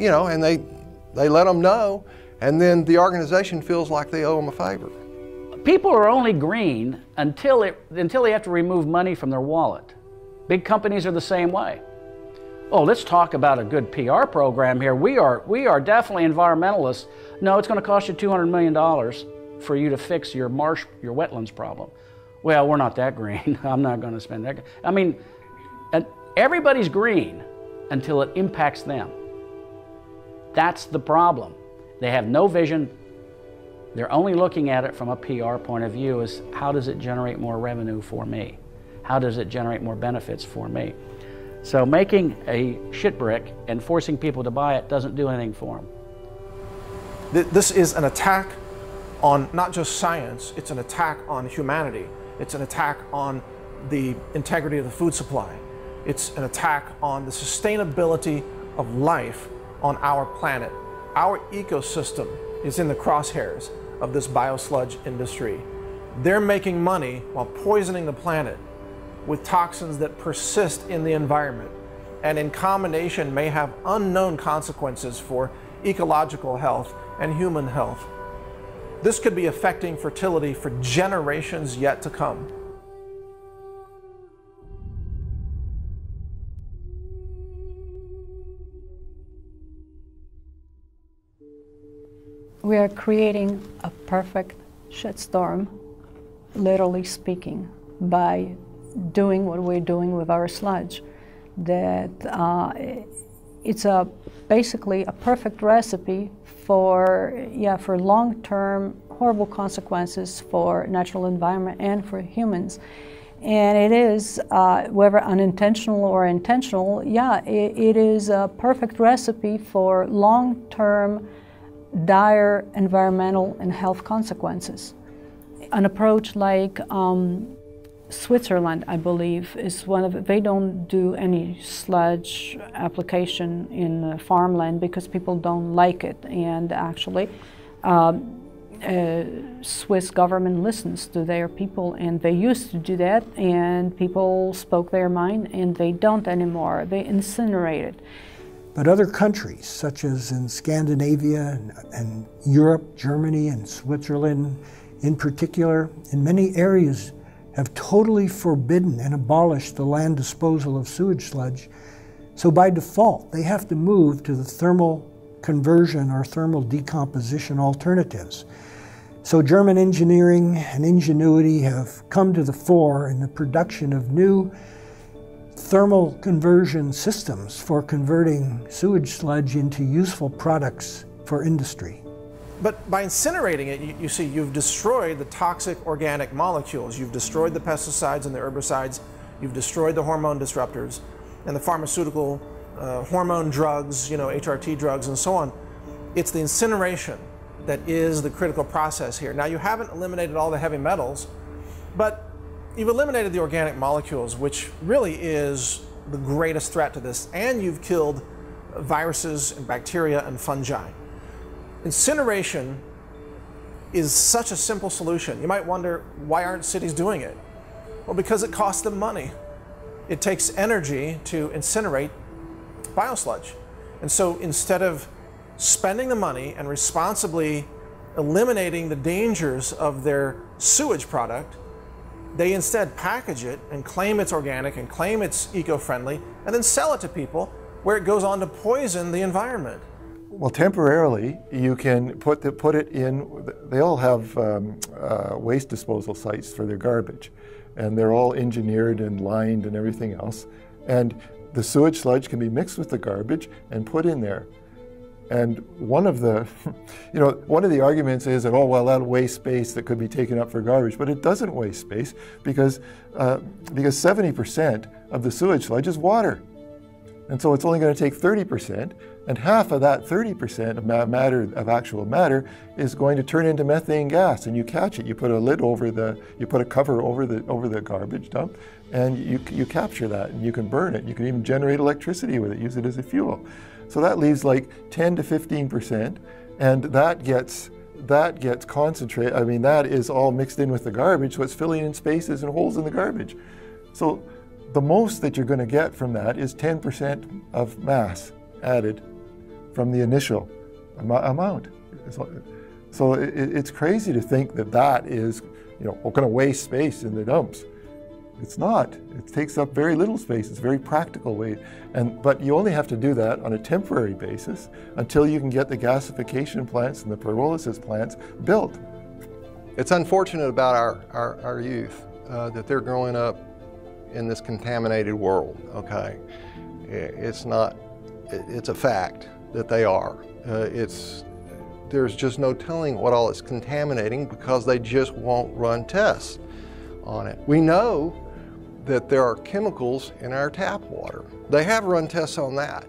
they let them know, and then the organization feels like they owe them a favor. People are only green until they have to remove money from their wallet. Big companies are the same way. oh, let's talk about a good PR program here. We are definitely environmentalists. No, it's going to cost you $200 million for you to fix your wetlands problem. Well, we're not that green. I'm not going to spend that. I mean, everybody's green until it impacts them. That's the problem. They have no vision. They're only looking at it from a PR point of view as how does it generate more revenue for me? How does it generate more benefits for me? So making a shit brick and forcing people to buy it doesn't do anything for them. This is an attack on not just science, it's an attack on humanity. It's an attack on the integrity of the food supply. It's an attack on the sustainability of life on our planet. Our ecosystem is in the crosshairs of this biosludge industry. They're making money while poisoning the planet with toxins that persist in the environment and in combination may have unknown consequences for ecological health and human health. This could be affecting fertility for generations yet to come. We are creating a perfect shitstorm, literally speaking, by doing what we're doing with our sludge. That it's basically a perfect recipe for long-term horrible consequences for natural environment and for humans. And it is, whether unintentional or intentional, it is a perfect recipe for long-term dire environmental and health consequences. An approach like Switzerland, I believe, is one of, they don't do any sludge application in farmland because people don't like it. And actually, Swiss government listens to their people, and they used to do that, and people spoke their mind, and they don't anymore. They incinerate it. But other countries, such as in Scandinavia and Europe, Germany and Switzerland in particular, in many areas have totally forbidden and abolished the land disposal of sewage sludge. So by default, they have to move to the thermal conversion or thermal decomposition alternatives. So German engineering and ingenuity have come to the fore in the production of new thermal conversion systems for converting sewage sludge into useful products for industry. But by incinerating it, you see, you've destroyed the toxic organic molecules. You've destroyed the pesticides and the herbicides. You've destroyed the hormone disruptors and the pharmaceutical hormone drugs, HRT drugs and so on. It's the incineration that is the critical process here. Now, you haven't eliminated all the heavy metals, but you've eliminated the organic molecules, which really is the greatest threat to this, and you've killed viruses and bacteria and fungi. Incineration is such a simple solution. You might wonder, why aren't cities doing it? Well, because it costs them money. It takes energy to incinerate biosludge. And so instead of spending the money and responsibly eliminating the dangers of their sewage product, they instead package it and claim it's organic and claim it's eco-friendly and then sell it to people where it goes on to poison the environment. Well, temporarily, you can put it in, they all have waste disposal sites for their garbage, and they're all engineered and lined and everything else. And the sewage sludge can be mixed with the garbage and put in there. And one of the, one of the arguments is that, oh, well, that'll waste space that could be taken up for garbage, but it doesn't waste space because 70% of the sewage sludge is water. And so it's only going to take 30%, and half of that 30% of actual matter is going to turn into methane gas, and you catch it. You put a lid over you put a cover over the garbage dump, and you capture that, and you can burn it. You can even generate electricity with it, use it as a fuel. So that leaves like 10 to 15%, and that gets concentrated. I mean, that is all mixed in with the garbage, so it's filling in spaces and holes in the garbage. So the most that you're going to get from that is 10% of mass added from the initial amount. So it's crazy to think that that is, going to waste space in the dumps. It's not. It takes up very little space. It's a very practical way. But you only have to do that on a temporary basis until you can get the gasification plants and the pyrolysis plants built. It's unfortunate about our youth that they're growing up in this contaminated world, okay? It's not, it's a fact that they are. There's just no telling what all is contaminating because they just won't run tests on it. We know that there are chemicals in our tap water. They have run tests on that.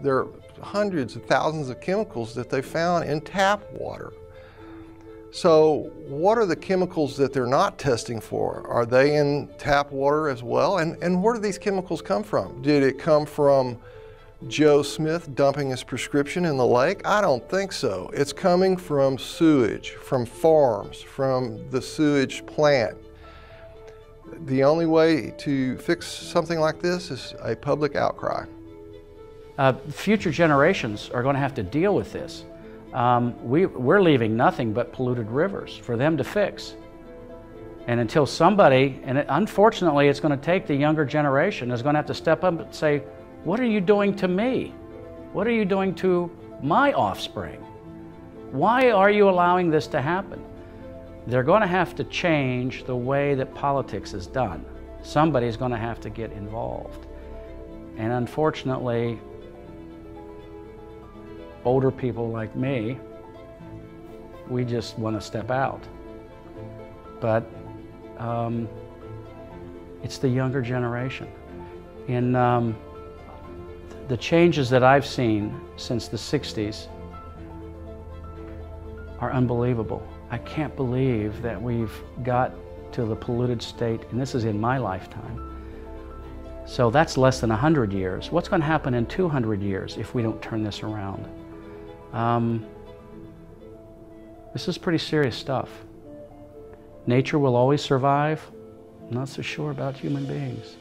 There are hundreds of thousands of chemicals that they found in tap water. So what are the chemicals that they're not testing for? Are they in tap water as well? And where do these chemicals come from? Did it come from Joe Smith dumping his prescription in the lake? I don't think so. It's coming from sewage, from farms, from the sewage plant. The only way to fix something like this is a public outcry. Future generations are going to have to deal with this. We're leaving nothing but polluted rivers for them to fix. And until somebody, and unfortunately it's going to take the younger generation, is going to have to step up and say, what are you doing to me? What are you doing to my offspring? Why are you allowing this to happen? They're going to have to change the way that politics is done. Somebody's going to have to get involved. And unfortunately, older people like me, we just want to step out. But it's the younger generation. In the changes that I've seen since the 60s are unbelievable. I can't believe that we've got to the polluted state, and this is in my lifetime. So that's less than 100 years. What's going to happen in 200 years if we don't turn this around? This is pretty serious stuff. Nature will always survive. I'm not so sure about human beings.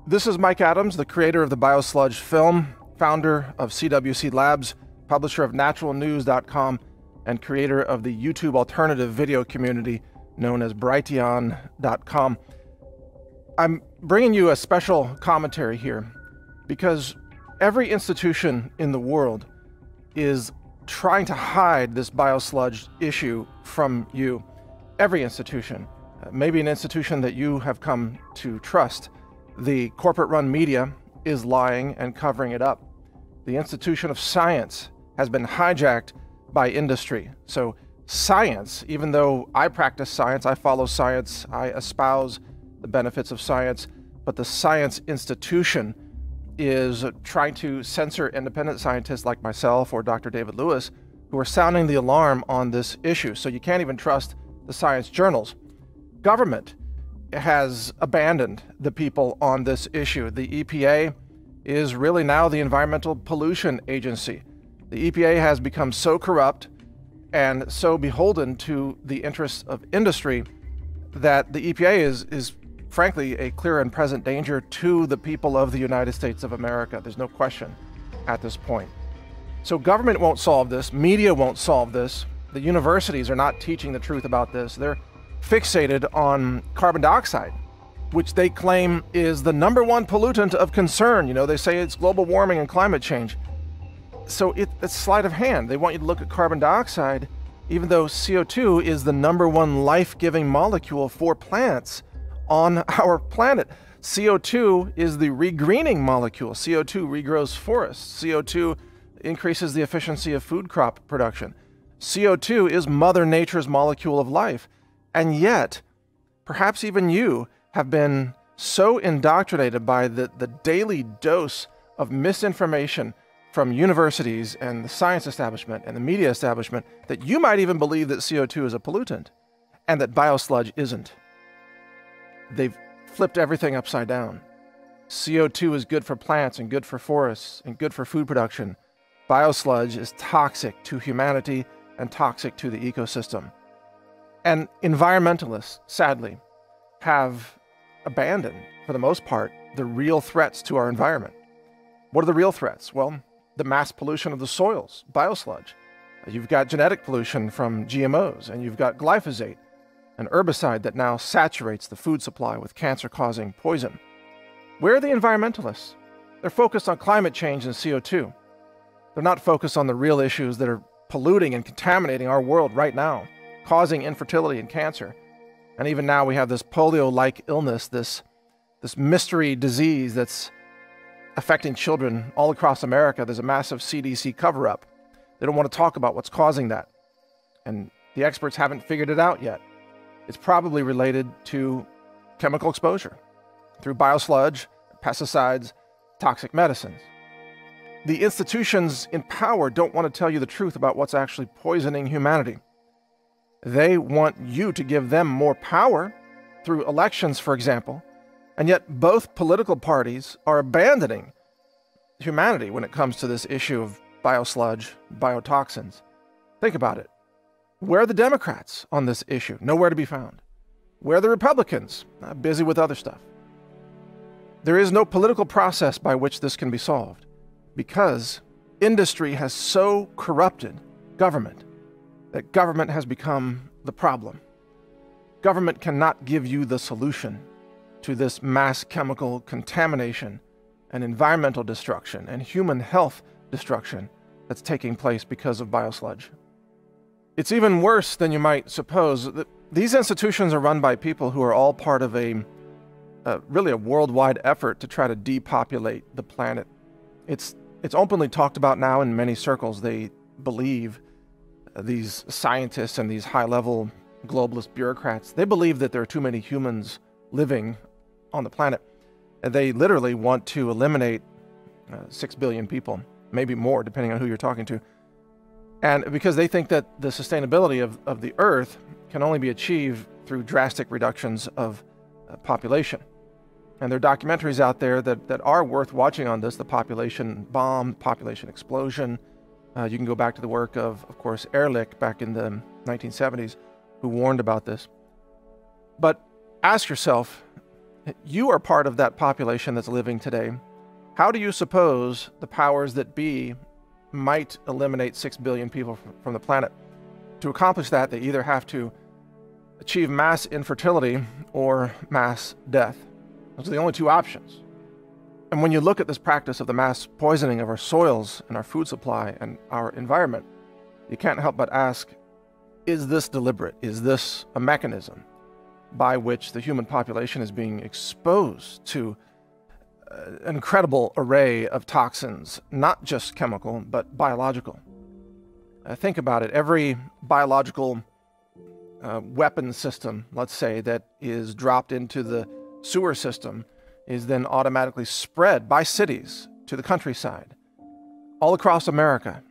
This is Mike Adams, the creator of the Biosludged film, founder of CWC Labs, publisher of naturalnews.com, and creator of the YouTube alternative video community known as Brighteon.com. I'm bringing you a special commentary here because every institution in the world is trying to hide this biosludge issue from you. Every institution, maybe an institution that you have come to trust. The corporate-run media is lying and covering it up. The institution of science has been hijacked by industry. So science, even though I practice science, I follow science, I espouse the benefits of science, but the science institution is trying to censor independent scientists like myself or Dr. David Lewis, who are sounding the alarm on this issue. So you can't even trust the science journals. Government has abandoned the people on this issue. The EPA is really now the Environmental Pollution Agency. The EPA has become so corrupt and so beholden to the interests of industry that the EPA is frankly a clear and present danger to the people of the United States of America. There's no question at this point. So government won't solve this, media won't solve this, the universities are not teaching the truth about this. They're fixated on carbon dioxide, which they claim is the #1 pollutant of concern. You know, they say it's global warming and climate change. So it's sleight of hand. They want you to look at carbon dioxide, even though CO2 is the #1 life-giving molecule for plants on our planet. CO2 is the regreening molecule. CO2 regrows forests. CO2 increases the efficiency of food crop production. CO2 is Mother Nature's molecule of life. And yet, perhaps even you have been so indoctrinated by the daily dose of misinformation from universities and the science establishment and the media establishment that you might even believe that CO2 is a pollutant and that biosludge isn't. They've flipped everything upside down. CO2 is good for plants and good for forests and good for food production. Biosludge is toxic to humanity and toxic to the ecosystem. And environmentalists, sadly, have abandoned, for the most part, the real threats to our environment. What are the real threats? Well, the mass pollution of the soils, biosludge. You've got genetic pollution from GMOs, and you've got glyphosate, an herbicide that now saturates the food supply with cancer-causing poison. Where are the environmentalists? They're focused on climate change and CO2. They're not focused on the real issues that are polluting and contaminating our world right now, causing infertility and cancer. And even now we have this polio-like illness, this mystery disease that's affecting children all across America. There's a massive CDC cover-up. They don't want to talk about what's causing that. And the experts haven't figured it out yet. It's probably related to chemical exposure through biosludge, pesticides, toxic medicines. The institutions in power don't want to tell you the truth about what's actually poisoning humanity. They want you to give them more power through elections, for example, and yet both political parties are abandoning humanity when it comes to this issue of biosludge, biotoxins. Think about it. Where are the Democrats on this issue? Nowhere to be found. Where are the Republicans? Busy with other stuff. There is no political process by which this can be solved because industry has so corrupted government that government has become the problem. Government cannot give you the solution to this mass chemical contamination and environmental destruction and human health destruction that's taking place because of biosludge. It's even worse than you might suppose. These institutions are run by people who are all part of really a worldwide effort to try to depopulate the planet. It's openly talked about now in many circles. They believe, these scientists and these high-level globalist bureaucrats, they believe that there are too many humans living on the planet. And they literally want to eliminate 6 billion people, maybe more, depending on who you're talking to. And because they think that the sustainability of the Earth can only be achieved through drastic reductions of population. And there are documentaries out there that are worth watching on this, the population bomb, population explosion. You can go back to the work of course, Ehrlich back in the 1970s, who warned about this. But ask yourself, you are part of that population that's living today. How do you suppose the powers that be might eliminate 6 billion people from the planet? To accomplish that, they either have to achieve mass infertility or mass death. Those are the only two options. And when you look at this practice of the mass poisoning of our soils and our food supply and our environment, you can't help but ask, is this deliberate? Is this a mechanism by which the human population is being exposed to an incredible array of toxins, not just chemical, but biological? Think about it. Every biological weapon system, let's say, that is dropped into the sewer system is then automatically spread by cities to the countryside, all across America.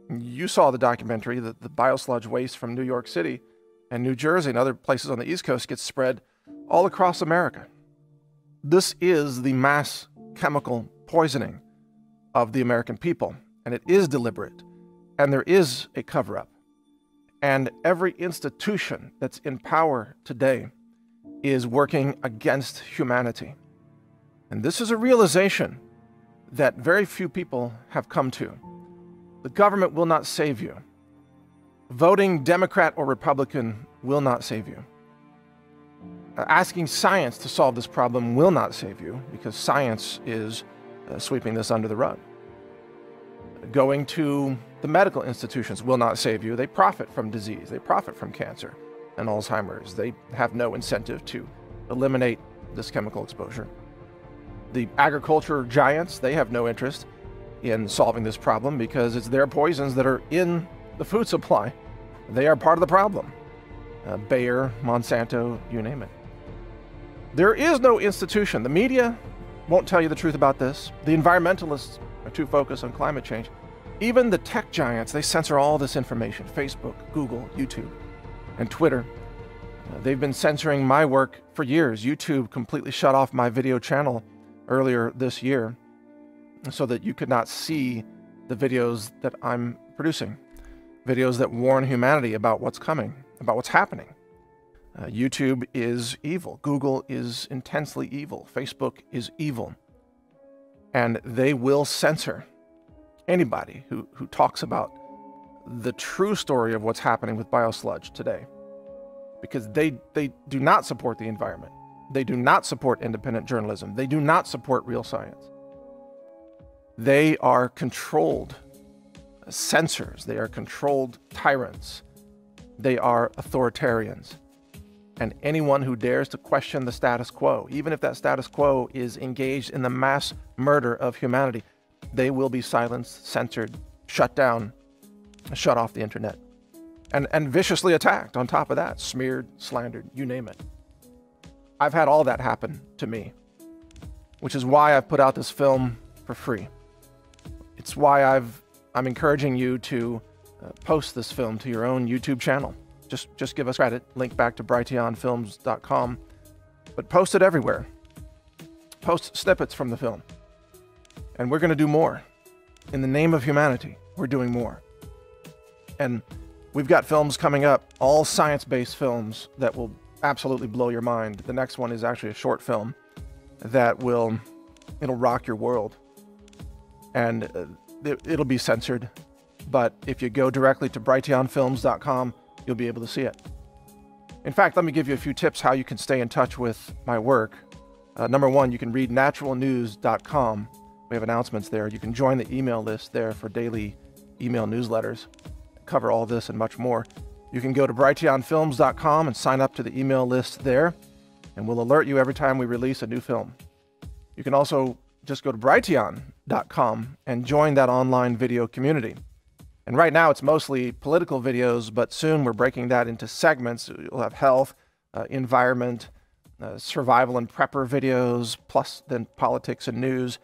You saw the documentary that the biosludge waste from New York City and New Jersey and other places on the East Coast gets spread all across America. This is the mass chemical poisoning of the American people, and it is deliberate, and there is a cover-up. And every institution that's in power today is working against humanity. And this is a realization that very few people have come to. The government will not save you. Voting Democrat or Republican will not save you. Asking science to solve this problem will not save you, because science is sweeping this under the rug. Going to the medical institutions will not save you. They profit from disease. They profit from cancer and Alzheimer's. They have no incentive to eliminate this chemical exposure. The agriculture giants, they have no interest in solving this problem because it's their poisons that are in the food supply. They are part of the problem. Bayer, Monsanto, you name it. There is no institution. The media won't tell you the truth about this. The environmentalists are too focused on climate change. Even the tech giants, they censor all this information. Facebook, Google, YouTube, and Twitter. They've been censoring my work for years. YouTube completely shut off my video channel earlier this year so that you could not see the videos that I'm producing. Videos that warn humanity about what's coming, about what's happening. YouTube is evil. Google is intensely evil. Facebook is evil. And they will censor anybody who talks about the true story of what's happening with Biosludge today. Because they do not support the environment. They do not support independent journalism. They do not support real science. They are controlled censors. They are controlled tyrants. They are authoritarians. And anyone who dares to question the status quo, even if that status quo is engaged in the mass murder of humanity, they will be silenced, censored, shut down, shut off the internet, and viciously attacked on top of that, smeared, slandered, you name it. I've had all that happen to me, which is why I've put out this film for free. It's why I'm encouraging you to post this film to your own YouTube channel. Just give us credit, link back to brighteonfilms.com, but post it everywhere. Post snippets from the film. And we're going to do more. In the name of humanity, we're doing more. And we've got films coming up, all science-based films that will absolutely blow your mind. The next one is actually a short film that it'll rock your world. And it'll be censored. But if you go directly to brighteonfilms.com, you'll be able to see it. In fact, let me give you a few tips how you can stay in touch with my work. Number one, you can read naturalnews.com. We have announcements there. You can join the email list there for daily email newsletters. Cover all this and much more. You can go to brighteonfilms.com and sign up to the email list there, and we'll alert you every time we release a new film. You can also just go to brighteon.com and join that online video community. And right now it's mostly political videos, but soon we're breaking that into segments. You'll have health, environment, survival and prepper videos, plus then politics and news.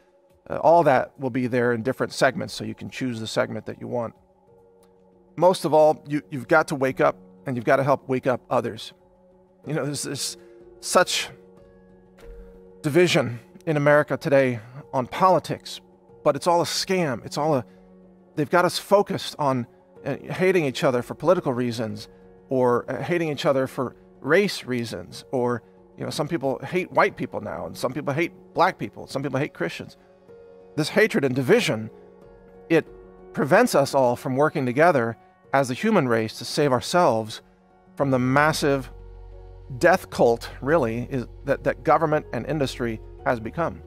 All that will be there in different segments, so you can choose the segment that you want. Most of all, you've got to wake up, and you've got to help wake up others. You know, there's such division in America today on politics, but it's all a scam. They've got us focused on hating each other for political reasons, or hating each other for race reasons, or some people hate white people now, and some people hate black people, some people hate Christians. This hatred and division, it prevents us all from working together as a human race to save ourselves from the massive death cult, really, that government and industry has become.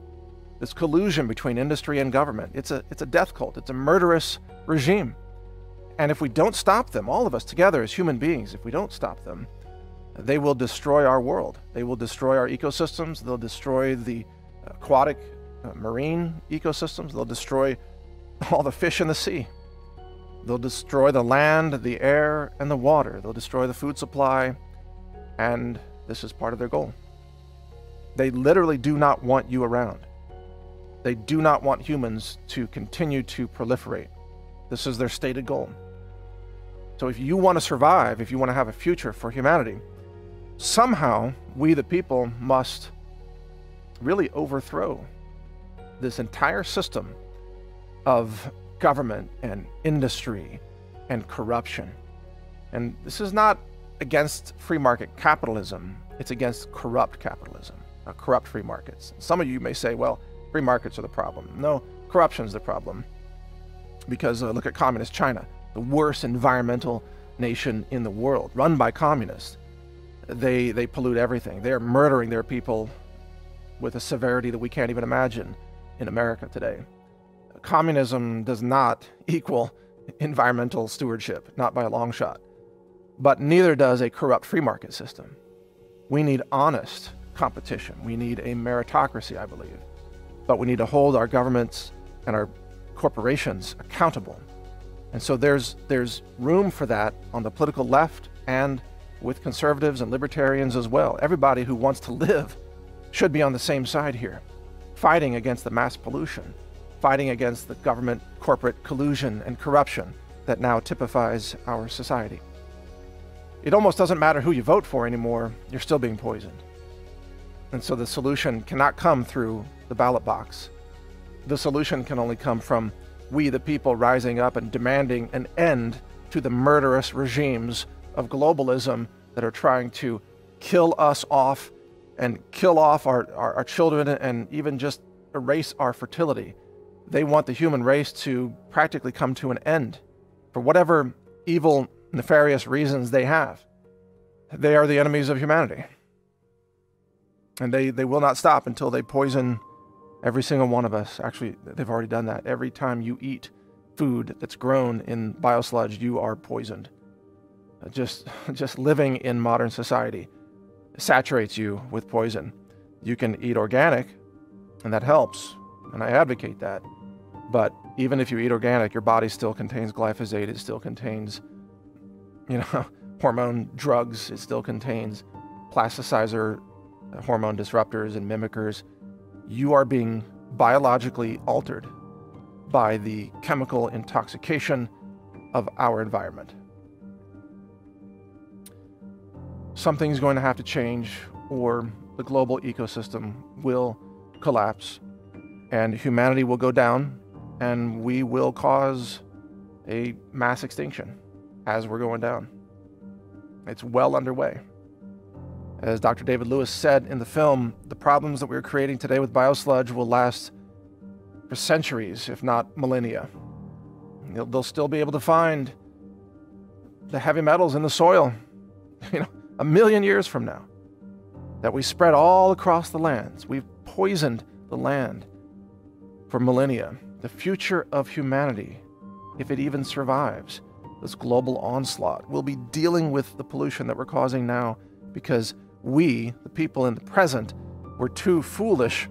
This collusion between industry and government, it's a death cult. It's a murderous regime. And if we don't stop them, all of us together as human beings, if we don't stop them, they will destroy our world. They will destroy our ecosystems. They'll destroy the aquatic marine ecosystems. They'll destroy all the fish in the sea. They'll destroy the land, the air, and the water. They'll destroy the food supply, and this is part of their goal. They literally do not want you around. They do not want humans to continue to proliferate. This is their stated goal. So if you want to survive, if you want to have a future for humanity, somehow we the people must really overthrow this entire system of government and industry and corruption. And this is not against free market capitalism, it's against corrupt capitalism, corrupt free markets. Some of you may say, well, free markets are the problem. No, corruption is the problem. Because look at communist China, the worst environmental nation in the world, run by communists. They pollute everything. They're murdering their people with a severity that we can't even imagine in America today. Communism does not equal environmental stewardship, not by a long shot. But neither does a corrupt free market system. We need honest competition. We need a meritocracy, I believe. But we need to hold our governments and our corporations accountable. And so there's room for that on the political left and with conservatives and libertarians as well. Everybody who wants to live should be on the same side here, fighting against the mass pollution, fighting against the government corporate collusion and corruption that now typifies our society. It almost doesn't matter who you vote for anymore, you're still being poisoned. And so the solution cannot come through the ballot box. The solution can only come from we the people rising up and demanding an end to the murderous regimes of globalism that are trying to kill us off and kill off our children and even just erase our fertility. They want the human race to practically come to an end for whatever evil, nefarious reasons they have. They are the enemies of humanity. And they will not stop until they poison every single one of us. Actually, they've already done that. Every time you eat food that's grown in biosludge, you are poisoned. Just living in modern society saturates you with poison. You can eat organic, and that helps, and I advocate that. But even if you eat organic, your body still contains glyphosate. It still contains, hormone drugs. It still contains plasticizer, hormone disruptors and mimickers. You are being biologically altered by the chemical intoxication of our environment. Something's going to have to change, or the global ecosystem will collapse, and humanity will go down, and we will cause a mass extinction as we're going down. It's well underway. As Dr. David Lewis said in the film, the problems that we're creating today with biosludge will last for centuries, if not millennia. They'll still be able to find the heavy metals in the soil, 1,000,000 years from now, that we spread all across the lands. We've poisoned the land for millennia. The future of humanity, if it even survives this global onslaught, will be dealing with the pollution that we're causing now because we, the people in the present, were too foolish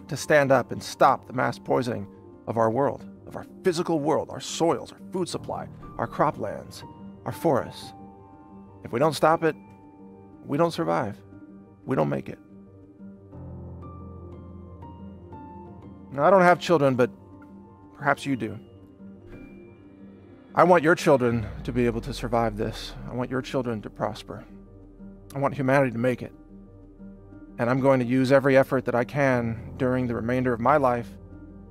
to stand up and stop the mass poisoning of our world, of our physical world, our soils, our food supply, our croplands, our forests. If we don't stop it, we don't survive. We don't make it. Now, I don't have children, but perhaps you do. I want your children to be able to survive this. I want your children to prosper. I want humanity to make it. And I'm going to use every effort that I can during the remainder of my life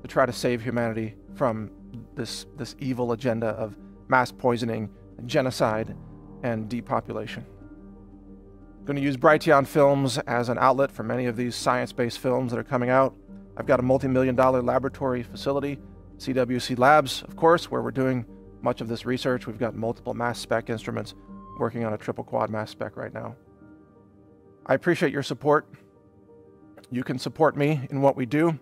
to try to save humanity from this evil agenda of mass poisoning, genocide, and depopulation. I'm going to use Brighteon Films as an outlet for many of these science-based films that are coming out. I've got a multi-million-dollar laboratory facility, CWC Labs, of course, where we're doing much of this research. We've got multiple mass spec instruments working on a triple quad mass spec right now. I appreciate your support. You can support me in what we do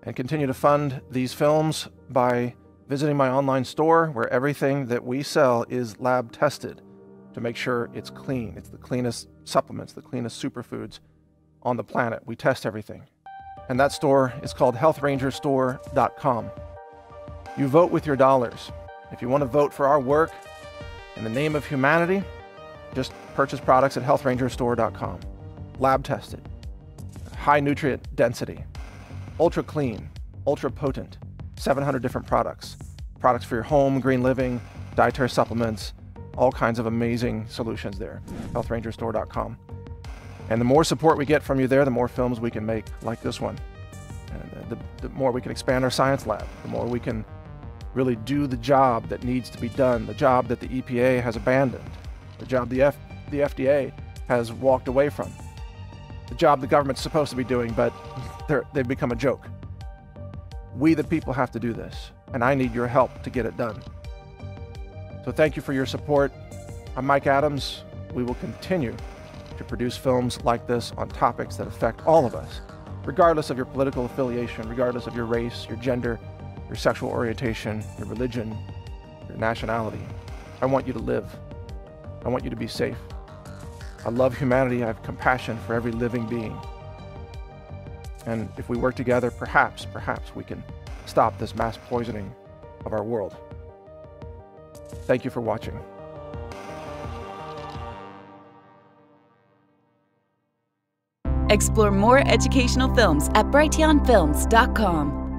and continue to fund these films by visiting my online store, where everything that we sell is lab tested to make sure it's clean. It's the cleanest supplements, the cleanest superfoods on the planet. We test everything. And that store is called healthrangerstore.com. You vote with your dollars. If you want to vote for our work in the name of humanity, just purchase products at healthrangerstore.com. Lab tested, high nutrient density, ultra clean, ultra potent, 700 different products. Products for your home, green living, dietary supplements, all kinds of amazing solutions there. healthrangerstore.com. And the more support we get from you there, the more films we can make like this one. And the more we can expand our science lab, the more we can really do the job that needs to be done, the job that the EPA has abandoned, the job the FDA has walked away from, the job the government's supposed to be doing, but they've become a joke. We, the people, have to do this, and I need your help to get it done. So thank you for your support. I'm Mike Adams. We will continue to produce films like this on topics that affect all of us, regardless of your political affiliation, regardless of your race, your gender, your sexual orientation, your religion, your nationality. I want you to live. I want you to be safe. I love humanity. I have compassion for every living being. And if we work together, perhaps we can stop this mass poisoning of our world. Thank you for watching. Explore more educational films at brighteonfilms.com.